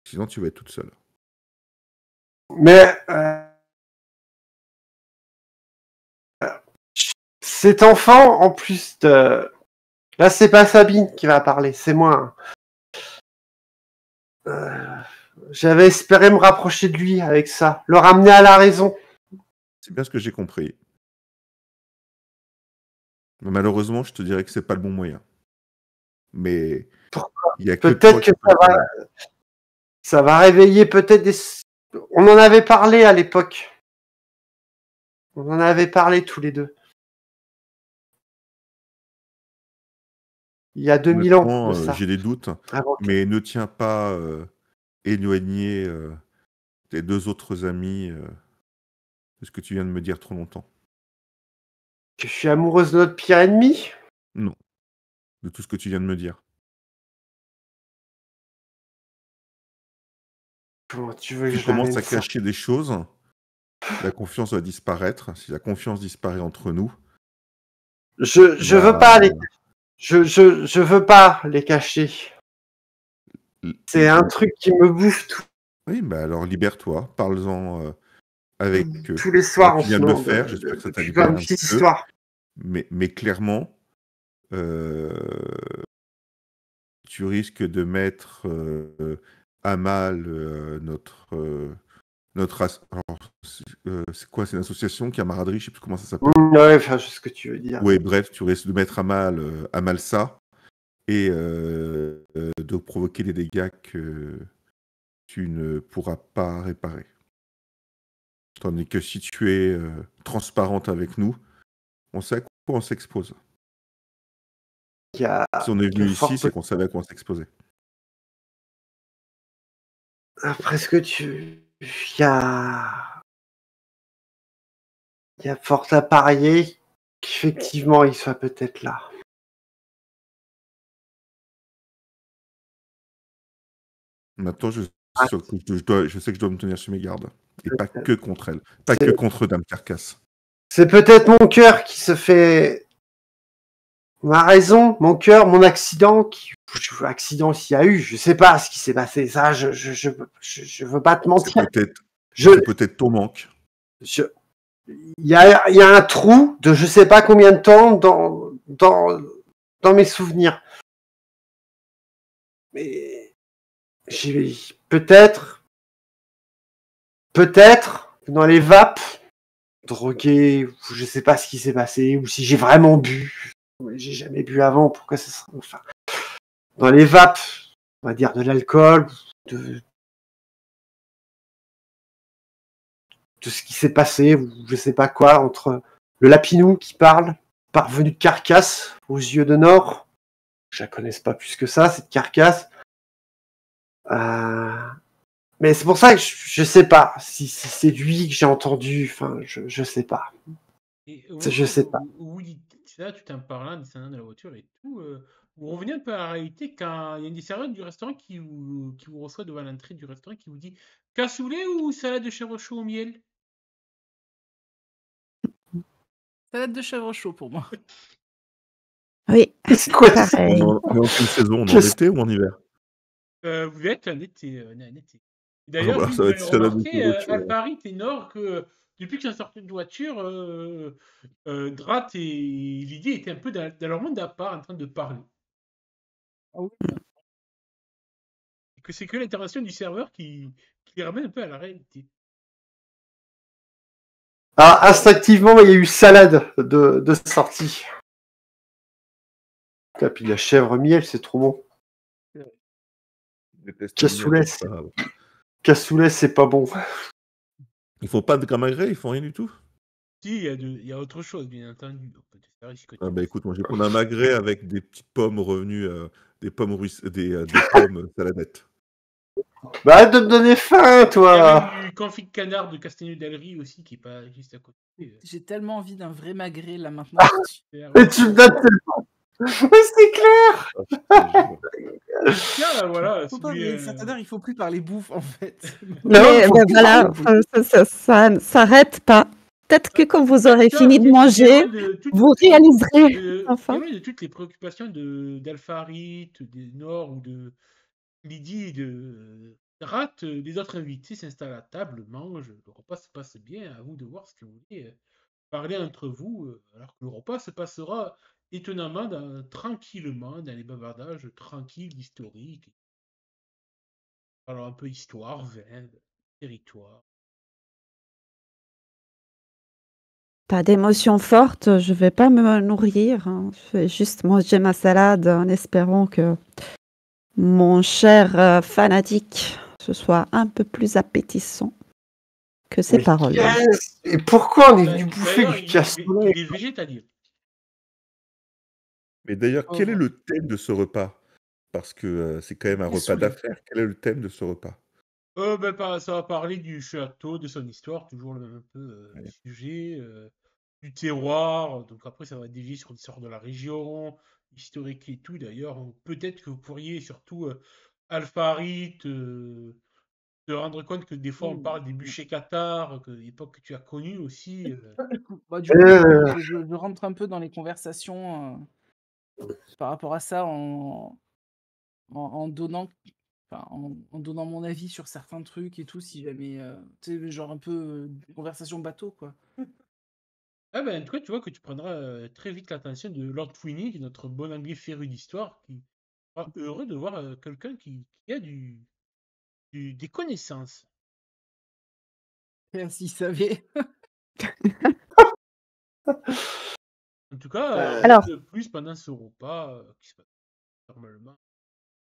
sinon tu vas être toute seule. Mais cet enfant, en plus de... Là, c'est pas Sabine qui va parler, c'est moi. J'avais espéré me rapprocher de lui avec ça, le ramener à la raison. C'est bien ce que j'ai compris. Mais malheureusement, je te dirais que c'est pas le bon moyen. Mais il y a peut-être que ça va réveiller peut-être des... On en avait parlé à l'époque. On en avait parlé tous les deux. Il y a 2000 ans de ça. J'ai des doutes, mais ne tiens pas éloigné tes deux autres amis de ce que tu viens de me dire trop longtemps. Que je suis amoureuse de notre pire ennemi ? Non. De tout ce que tu viens de me dire. Comment tu veux que tu commences à cacher des choses, la confiance va disparaître. Si la confiance disparaît entre nous... Je veux pas les... Je veux pas les cacher. C'est un truc qui me bouffe tout. Oui, bah alors libère-toi, parle-en avec tous les soirs. Tu viens de le faire, j'espère que ça t'a libéré un petit peu. Mais clairement, tu risques de mettre à mal notre alors, c'est quoi, c'est une association, camaraderie, je sais plus comment ça s'appelle. Ouais, enfin, je sais ce que tu veux dire. Oui, bref, tu risques de mettre à mal ça et de provoquer des dégâts que tu ne pourras pas réparer. Tandis que si tu es transparente avec nous, on sait à quoi on s'expose. Si on est venu ici, c'est qu'on savait à quoi on s'exposait. Après ce que tu... Il y a fort à parier qu'effectivement il soit peut-être là. Maintenant, je sais que je dois me tenir sur mes gardes. Et pas que contre elle. Pas que contre Dame Carcasse. C'est peut-être mon cœur qui se fait... Ma raison, mon cœur, mon accident, accident s'il y a eu, je sais pas ce qui s'est passé. Ça, je veux pas te mentir. C'est peut-être ton manque. Il y a un trou de je sais pas combien de temps dans mes souvenirs. Mais j'ai peut-être dans les vapes, drogué, je sais pas ce qui s'est passé, ou si j'ai vraiment bu. J'ai jamais bu avant, pourquoi ça serait... Enfin, dans les vapes, on va dire de l'alcool, de ce qui s'est passé, ou je sais pas quoi, entre le Lapinou qui parle, parvenu de Carcasse, aux yeux de Nord. Je la connaisse pas plus que ça, cette Carcasse. Mais c'est pour ça que je sais pas si c'est lui que j'ai entendu, enfin, je sais pas. Je sais pas. Oui, là, tout en parlant, descendant de la voiture et tout, vous revenez un peu à la réalité quand il y a une des serveuses du restaurant qui vous reçoit devant l'entrée du restaurant qui vous dit cassoulet ou salade de chèvre chaud au miel? Salade de chèvre chaud pour moi. Oui, c'est quoi pareil. On est en quelle saison? On est en été ou en hiver? Vous êtes en été. D'ailleurs, ça va être remarqué, Alpari et Nord, que depuis qu'ils sont sortis de voiture, Drat et Lydie étaient un peu dans leur monde à part en train de parler. Ah oui. Et que c'est que l'intervention du serveur qui les ramène un peu à la réalité. Ah, instinctivement, il y a eu salade de sortie. Et puis la chèvre miel, c'est trop bon. Cassoulet, c'est pas bon. Il faut pas de grain magret, ils font rien du tout. Si, il y a autre chose, bien entendu. On peut te faire risquer. Ah bah écoute, moi je vais prendre un magret avec des petites pommes revenues, des pommes des pommes saladettes. Bah, arrête de me donner faim, Il y a toi. même du confit de canard de Castelnaudalerie aussi qui est pas juste à côté. J'ai tellement envie d'un vrai magret là maintenant. Et tu me donnes tellement. Mais c'est clair. Tiens, voilà. Faut pas, mais certaines heures, il faut plus parler bouffe en fait. Mais ben voilà, ça s'arrête pas. Peut-être que quand vous aurez fini de manger, vous réaliserez. Enfin. De toutes les préoccupations d'Alfarit, des Nord ou de Lydie, de Rat, les autres invités s'installent à table, mangent, le repas se passe bien, à vous de voir ce que vous voulez parler entre vous, alors que le repas se passera étonnamment tranquillement dans les bavardages tranquilles, historiques. Alors un peu histoire, vin, territoire. Pas d'émotions fortes, je vais pas me nourrir. Hein. Je vais juste manger ma salade en espérant que mon cher fanatique ce soit un peu plus appétissant que ses paroles. Et pourquoi on est venu bouffer du cassoulet? Il est végétalien. Mais d'ailleurs, quel est le thème de ce repas? Parce que c'est quand même un repas d'affaires. Quel est le thème de ce repas? Ça va parler du château, de son histoire, toujours le même un peu sujet, du terroir. Donc après, ça va dévier sur l'histoire de la région, historique et tout. D'ailleurs, peut-être que vous pourriez, surtout Alfarit, te rendre compte que des fois, on parle des bûchers cathares, que l'époque que tu as connue aussi. Bah, du coup, je rentre un peu dans les conversations par rapport à ça en donnant. Enfin, en donnant mon avis sur certains trucs et tout, si jamais, tu sais, genre un peu conversation bateau, quoi. Ah ben, en tout cas, tu vois que tu prendras très vite l'attention de Lord Twinning, notre bon anglais féru d'histoire, qui sera heureux de voir quelqu'un qui a des connaissances. S'il savait. En tout cas, de plus pendant ce repas, qui se passe normalement,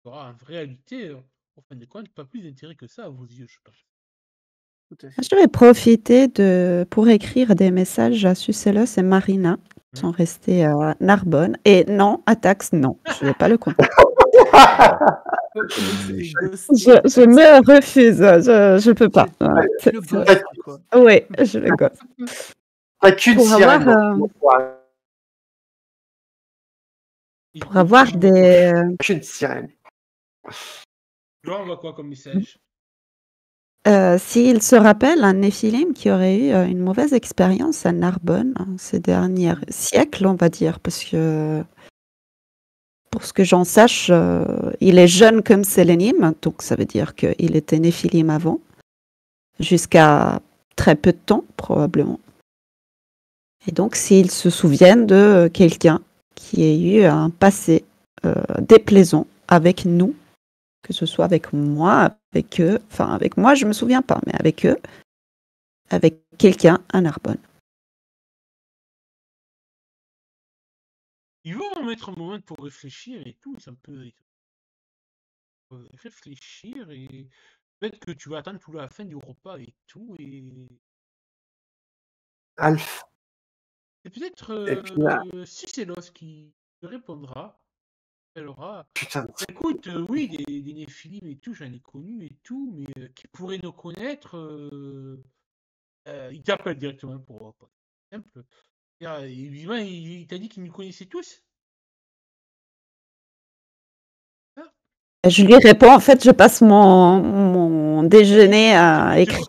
aura en réalité, au fin de compte, pas plus d'intérêt que ça à vos yeux, je pense. Je vais profiter pour écrire des messages à Sucellos et Marina, qui sont restés à Narbonne. Et non, Atax, non, je ne vais pas le contacter. Je me refuse, je ne peux pas. Le gosse, quoi. Oui, je le gosse. T'as qu'une sirène. Pour avoir des... Qu'une sirène. Là, on voit quoi comme message? S'il se rappelle, un Néphilim qui aurait eu une mauvaise expérience à Narbonne ces derniers siècles, on va dire, parce que, pour ce que j'en sache, il est jeune comme Sélénim, donc ça veut dire qu'il était Néphilim avant, jusqu'à très peu de temps, probablement. Et donc, s'ils se souviennent de quelqu'un qui ait eu un passé déplaisant avec nous, que ce soit avec moi, avec eux, enfin avec moi je me souviens pas, mais avec eux, avec quelqu'un à Narbonne. Ils vont mettre un moment pour réfléchir et tout, ça peut réfléchir et peut-être que tu vas attendre tout la fin du repas et tout et... Alf. C'est peut-être Sucellos qui te répondra. Elle aura. Putain. Écoute, oui, des Néphilim et tout, j'en ai connu et tout, mais qui pourrait nous connaître, il t'appelle directement pour pas simple. Évidemment, il t'a dit qu'il nous connaissait tous. Je lui réponds, en fait, je passe mon déjeuner à écrire.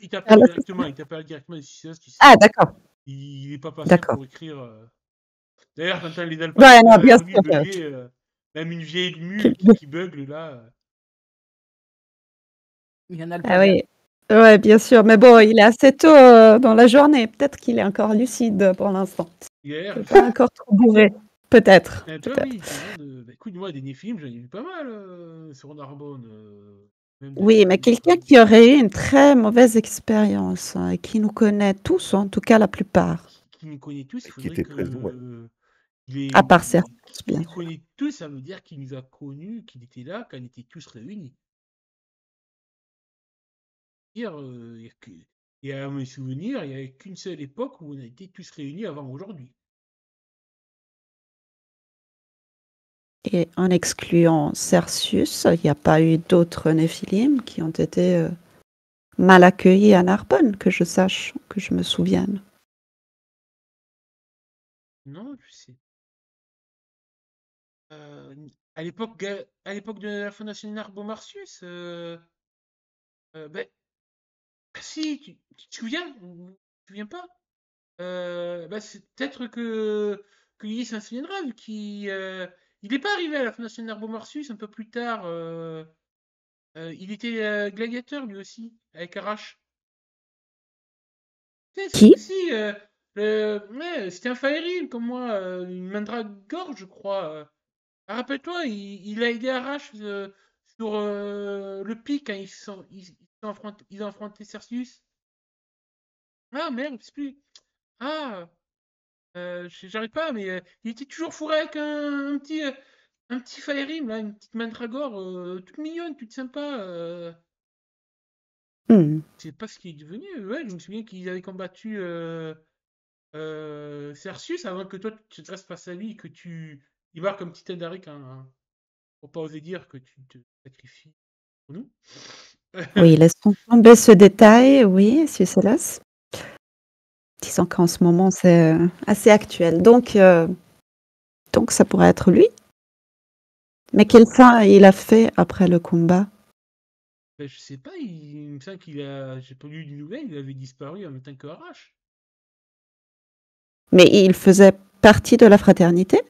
Il t'appelle directement, Ah, d'accord. Il n'est pas passé pour écrire. D'ailleurs, quand les alpes, bien sûr. même une vieille mule qui bugle là. Il y en a le Ah oui, ouais, bien sûr. Mais bon, il est assez tôt dans la journée. Peut-être qu'il est encore lucide pour l'instant. Il n'est pas encore trop bourré. Peut-être. Oui, écoute, moi, des Néphilim, j'en ai vu pas mal sur Narbonne. Oui, mais quelqu'un qui aurait eu une très mauvaise expérience, et qui nous connaît tous, en tout cas la plupart. Qui nous connaît tous, il faudrait qui était présent, à part certains, bien sûr. Qui nous connaît tous, ça veut dire qu'il nous a connus, qu'il était là, quand on était tous réunis. Et à mes souvenirs, il n'y avait qu'une seule époque où on a été tous réunis avant aujourd'hui. Et en excluant Cercius, il n'y a pas eu d'autres Néphilim qui ont été mal accueillis à Narbonne, que je sache, que je me souvienne. Non, je sais. À l'époque de la fondation de Narbo-Martius, ben, si, tu te souviens? Ou tu te souviens pas? Bah, c'est peut-être que Lily s'en souviendra, vu qu'il il n'est pas arrivé à la fondation de Narbo-Martius un peu plus tard. Il était gladiateur lui aussi, avec Arrache. Qui? Si, ouais, c'était un Faeril comme moi, une Mandragore, je crois. Rappelle-toi, il a aidé Arrache sur le pic quand ils ont affronté Cercius. Ah merde, je sais plus. Ah, j'arrive pas, mais il était toujours fourré avec un petit Faerim, là, une petite Mandragore toute mignonne, toute sympa. Hmm. Je sais pas ce qu'il est devenu. Ouais, je me souviens qu'ils avaient combattu Cercius avant que toi tu te restes face à lui et que il marque un petit Eldaric pour pas oser dire que tu te sacrifies pour nous. Oui, laissons tomber ce détail, oui, Sucelas. Disons qu'en ce moment, c'est assez actuel. Donc, ça pourrait être lui. Mais quelle fin il a fait après le combat? Ben, je sais pas, il me semble j'ai pas lu de nouvelles, il avait disparu en même temps que Arrache. Mais il faisait partie de la fraternité?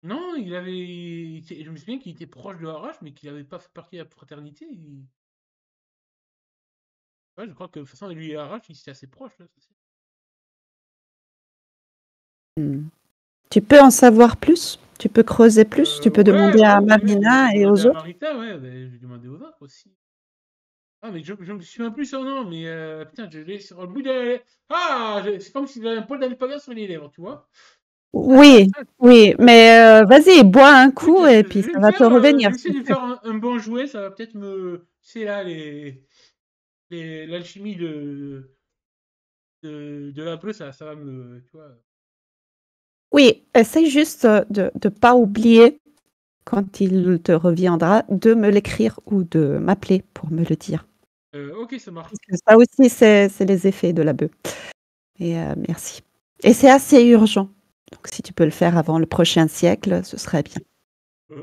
Non, je me souviens qu'il était proche de Arrache, mais qu'il avait pas fait partie de la fraternité. Ouais, je crois que de toute façon, lui et Arrache, ils étaient assez proches, là. Hmm. Tu peux en savoir plus? Tu peux creuser plus? Tu peux demander à Ouais, je Marina vais et demander aux à autres? Marita, ouais, ben, je vais demander aux autres aussi. Ah, mais je me souviens plus son nom, mais putain, je l'ai sur le bout de. Ah, c'est comme s'il avait un poil d'alpaga sur les lèvres, tu vois. Oui, oui, mais vas-y, bois un Écoute, coup et puis ça va te je revenir, vais essayer c'est de sûr. faire un bon jouet, ça va peut-être me. C'est là, l'alchimie de la bleue, ça va me. Tu vois. Oui, essaye juste de ne pas oublier, quand il te reviendra, de me l'écrire ou de m'appeler pour me le dire. Ok, ça marche. Parce que ça aussi, c'est les effets de la bœuf. Et merci. Et c'est assez urgent. Donc si tu peux le faire avant le prochain siècle, ce serait bien.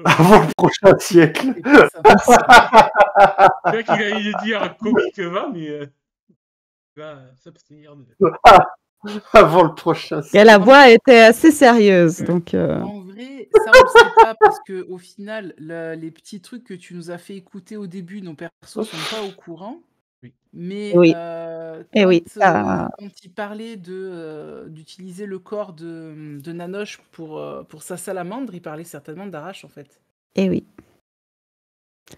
Avant le prochain siècle. C'est pas ça. C'est vrai qu'il allait dire Kobe que va, mais il va s'abstenir de. Avant le prochain Et siècle. la voix était assez sérieuse, Ouais. donc... En vrai, ça on le sait pas parce que au final, les petits trucs que tu nous as fait écouter au début, nos persos sont pas au courant. Oui. Mais Oui. Et quand, oui, ça- quand il parlait d'utiliser le corps de Nanoche pour sa salamandre, il parlait certainement d'Arrache en fait. et oui.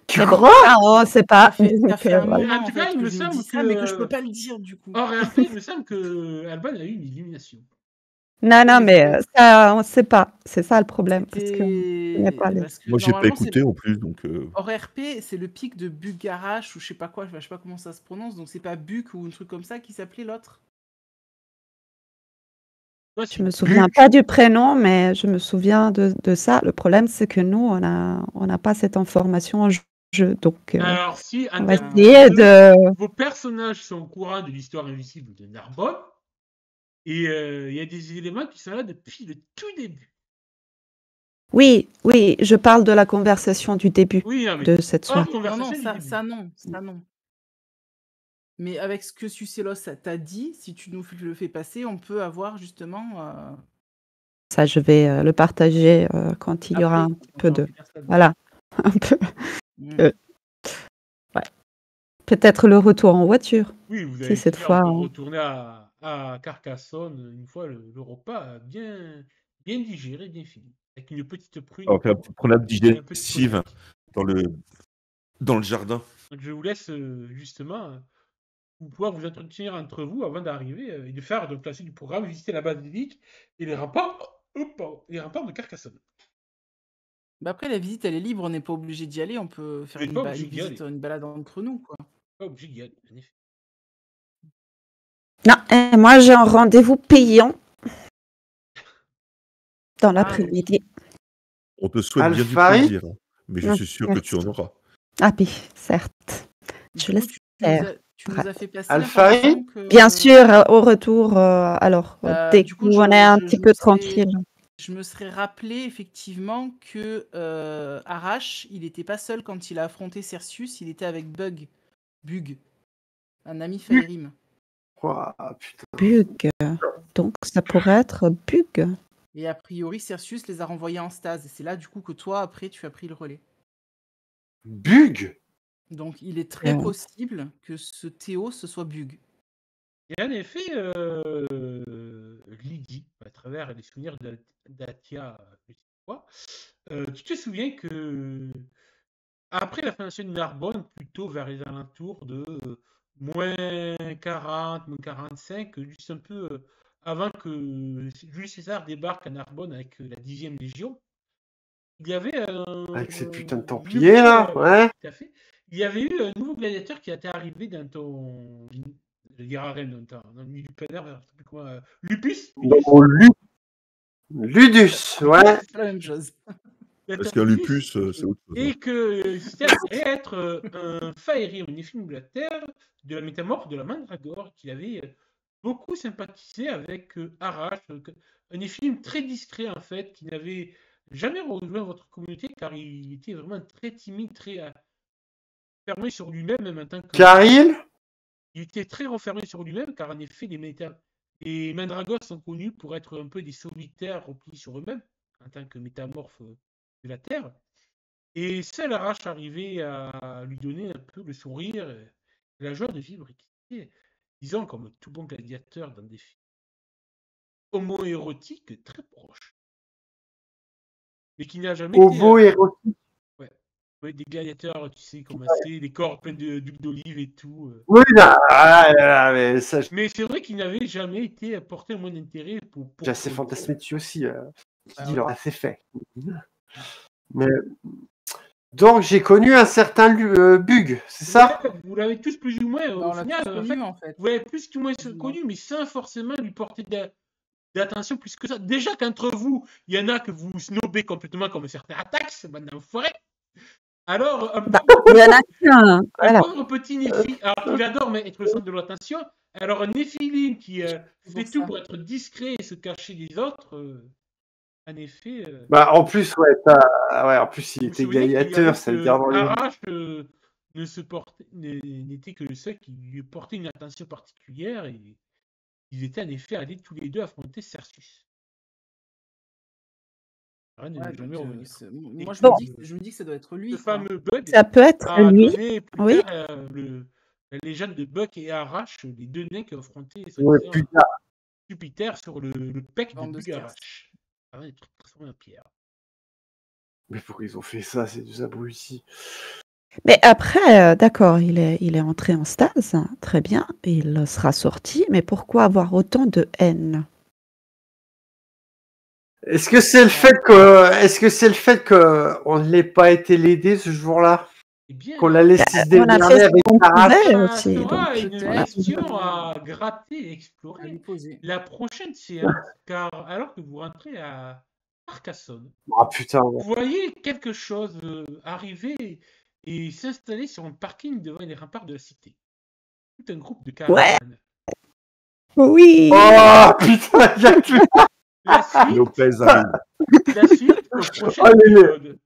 Tu Mais bon, crois? ça, on ne sait pas. Ça fait un Mais moment en en tout cas, fait il que me je me dis semble ça, mais que je que. peux pas le dire du coup. Hors RP, il me semble que Alban a eu une illumination. Non, non, mais c'était- ça, on ne sait pas. C'est ça le problème. Parce que on n'est pas les... Parce que Moi, j'ai pas normalement, c'est écouté en plus, donc hors RP, c'est le pic de Bugarache ou je sais pas quoi, je sais pas comment ça se prononce, donc c'est pas Buk ou un truc comme ça qui s'appelait l'autre. Ouais, Je me souviens pas du prénom, mais je me souviens de ça. Le problème, c'est que nous, on n'a pas cette information en jeu. Donc, Alors, si, on en va termes essayer de... vos personnages sont au courant de l'histoire invisible de Narbonne, et il y a des éléments qui sont là depuis le tout début. Oui, oui, je parle de la conversation du début Oui, non, mais de cette hors soirée. Non, conversation du ça début. ça non. Mais avec ce que Sucélos t'a dit, si tu nous le fais passer, on peut avoir justement... Ça, je vais le partager quand il y aura après, un petit quand peu t'auras de... plus personne. Voilà, un peu. Mm. Ouais. Peut-être le retour en voiture. Oui, vous Si allez cette finir fois... par retourner à Carcassonne une fois le repas bien digéré, bien fini. Avec une petite prune on va faire une petite promenade et un petit digestive cognac. dans le jardin. Donc je vous laisse justement vous pouvoir vous entretenir entre vous avant d'arriver et de faire donc la suite du programme, visiter la base d'élite et les remparts de Carcassonne. Bah après, la visite, elle est libre, on n'est pas obligé d'y aller, on peut faire Vous n'êtes pas une obligé d'y visite, aller. une balade entre nous, quoi. Pas obligé d'y aller, en effet. Non, et moi j'ai un rendez-vous payant dans l'après-midi. On te souhaite bien du Alphari plaisir, hein, mais je suis sûr que tu en auras. Ah oui, certes. Je Du coup, l'espère. tu nous as fait passer Alphari l'information que... Bien sûr, au retour, alors, dès du qu'on coup, est un petit peu tranquille. Je me serais rappelé effectivement que Arash, il n'était pas seul quand il a affronté Cercius, il était avec Bug, un ami Faerim. Ouah, putain. Bug. Donc ça pourrait être Bug. Et a priori, Cercius les a renvoyés en stase. Et c'est là du coup que toi, après, tu as pris le relais. Bug. Donc il est très possible que ce Théo, ce soit Bug. Et en effet, Lydie, à travers les souvenirs d'Atia, tu te souviens que après la fondation de Narbonne, plutôt vers les alentours de moins 40, moins 45, juste un peu avant que Jules César débarque à Narbonne avec la 10e Légion, il y avait Avec ces putains de Templiers, là, ouais. Tout à fait. Il y avait eu un nouveau gladiateur qui était arrivé dans ton... Je vais dire arène, dans le milieu du Panner, je sais plus quoi, Lupus. Oh, Ludus, ouais. C'est la même chose. Parce qu'un lupus, c'est autre chose. Et que c'était être un Faerim, un Néphlim de la Terre, de la métamorphe de la Mandragore, qui avait beaucoup sympathisé avec Arash, un Néphlim très discret en fait, qui n'avait jamais rejoint votre communauté car il était vraiment très timide, très fermé sur lui-même, même en tant que. Caril. Il était très renfermé sur lui-même car en effet les Mandragores sont connus pour être un peu des solitaires repliés sur eux-mêmes en tant que métamorphes de la Terre. Et seul Arash arrivait à lui donner un peu le sourire et la joie de vivre, disons comme tout bon gladiateur dans des films homo-érotiques très proches. Mais qui n'a jamais homo-érotique. Ouais, des gladiateurs, tu sais comment c'est, les corps pleins d'huile d'olive et tout. Oui, là, mais ça... Mais c'est vrai qu'il n'avait jamais été porté au moins d'intérêt pour J'ai assez fantasmé dessus aussi. Il ouais. aura assez fait. Mais... Donc, j'ai connu un certain Bug, c'est ça? Vous l'avez tous plus ou moins, au final, en fait. Vous l'avez plus ou moins connu, mais sans forcément lui porter d'attention plus que ça. Déjà qu'entre vous, il y en a que vous snobez complètement comme certains Atax, maintenant forêt. Alors, il y en a qu'un. Un pauvre petit Néphilim, alors il adore être le centre de l'attention. Alors, un Néphilim qui fait tout pour être discret et se cacher des autres, en effet. Bah, en plus, en plus, il était gladiateur, ça veut dire avant Arash n'était que le seul qui lui portait une attention particulière et ils étaient en effet allés tous les deux affronter Cercius. Ouais, moi, je me dis que ça doit être lui. Le fameux Bug. Ça peut être lui. Oui. La légende de Buck et Arash, les deux nains qui ont affronté Jupiter sur le pec de Bug Arash. Ah ouais, des trucs transformés en pierre. Mais pourquoi ils ont fait ça? C'est des abrutis. Mais après, d'accord, il est entré en stase, très bien, il sera sorti, mais pourquoi avoir autant de haine? Est-ce que c'est le fait qu'on ne l'ait pas été l'aider ce jour-là? Qu'on l'a laissé se démerder avec Arash? Ça sera une question à gratter et explorer la prochaine séance, car alors que vous rentrez à Carcassonne, vous voyez quelque chose arriver et s'installer sur un parking devant les remparts de la cité. Tout un groupe de caravanes. Oui. Oh putain, La suite, Lopez arrive. La suite au prochain épisode.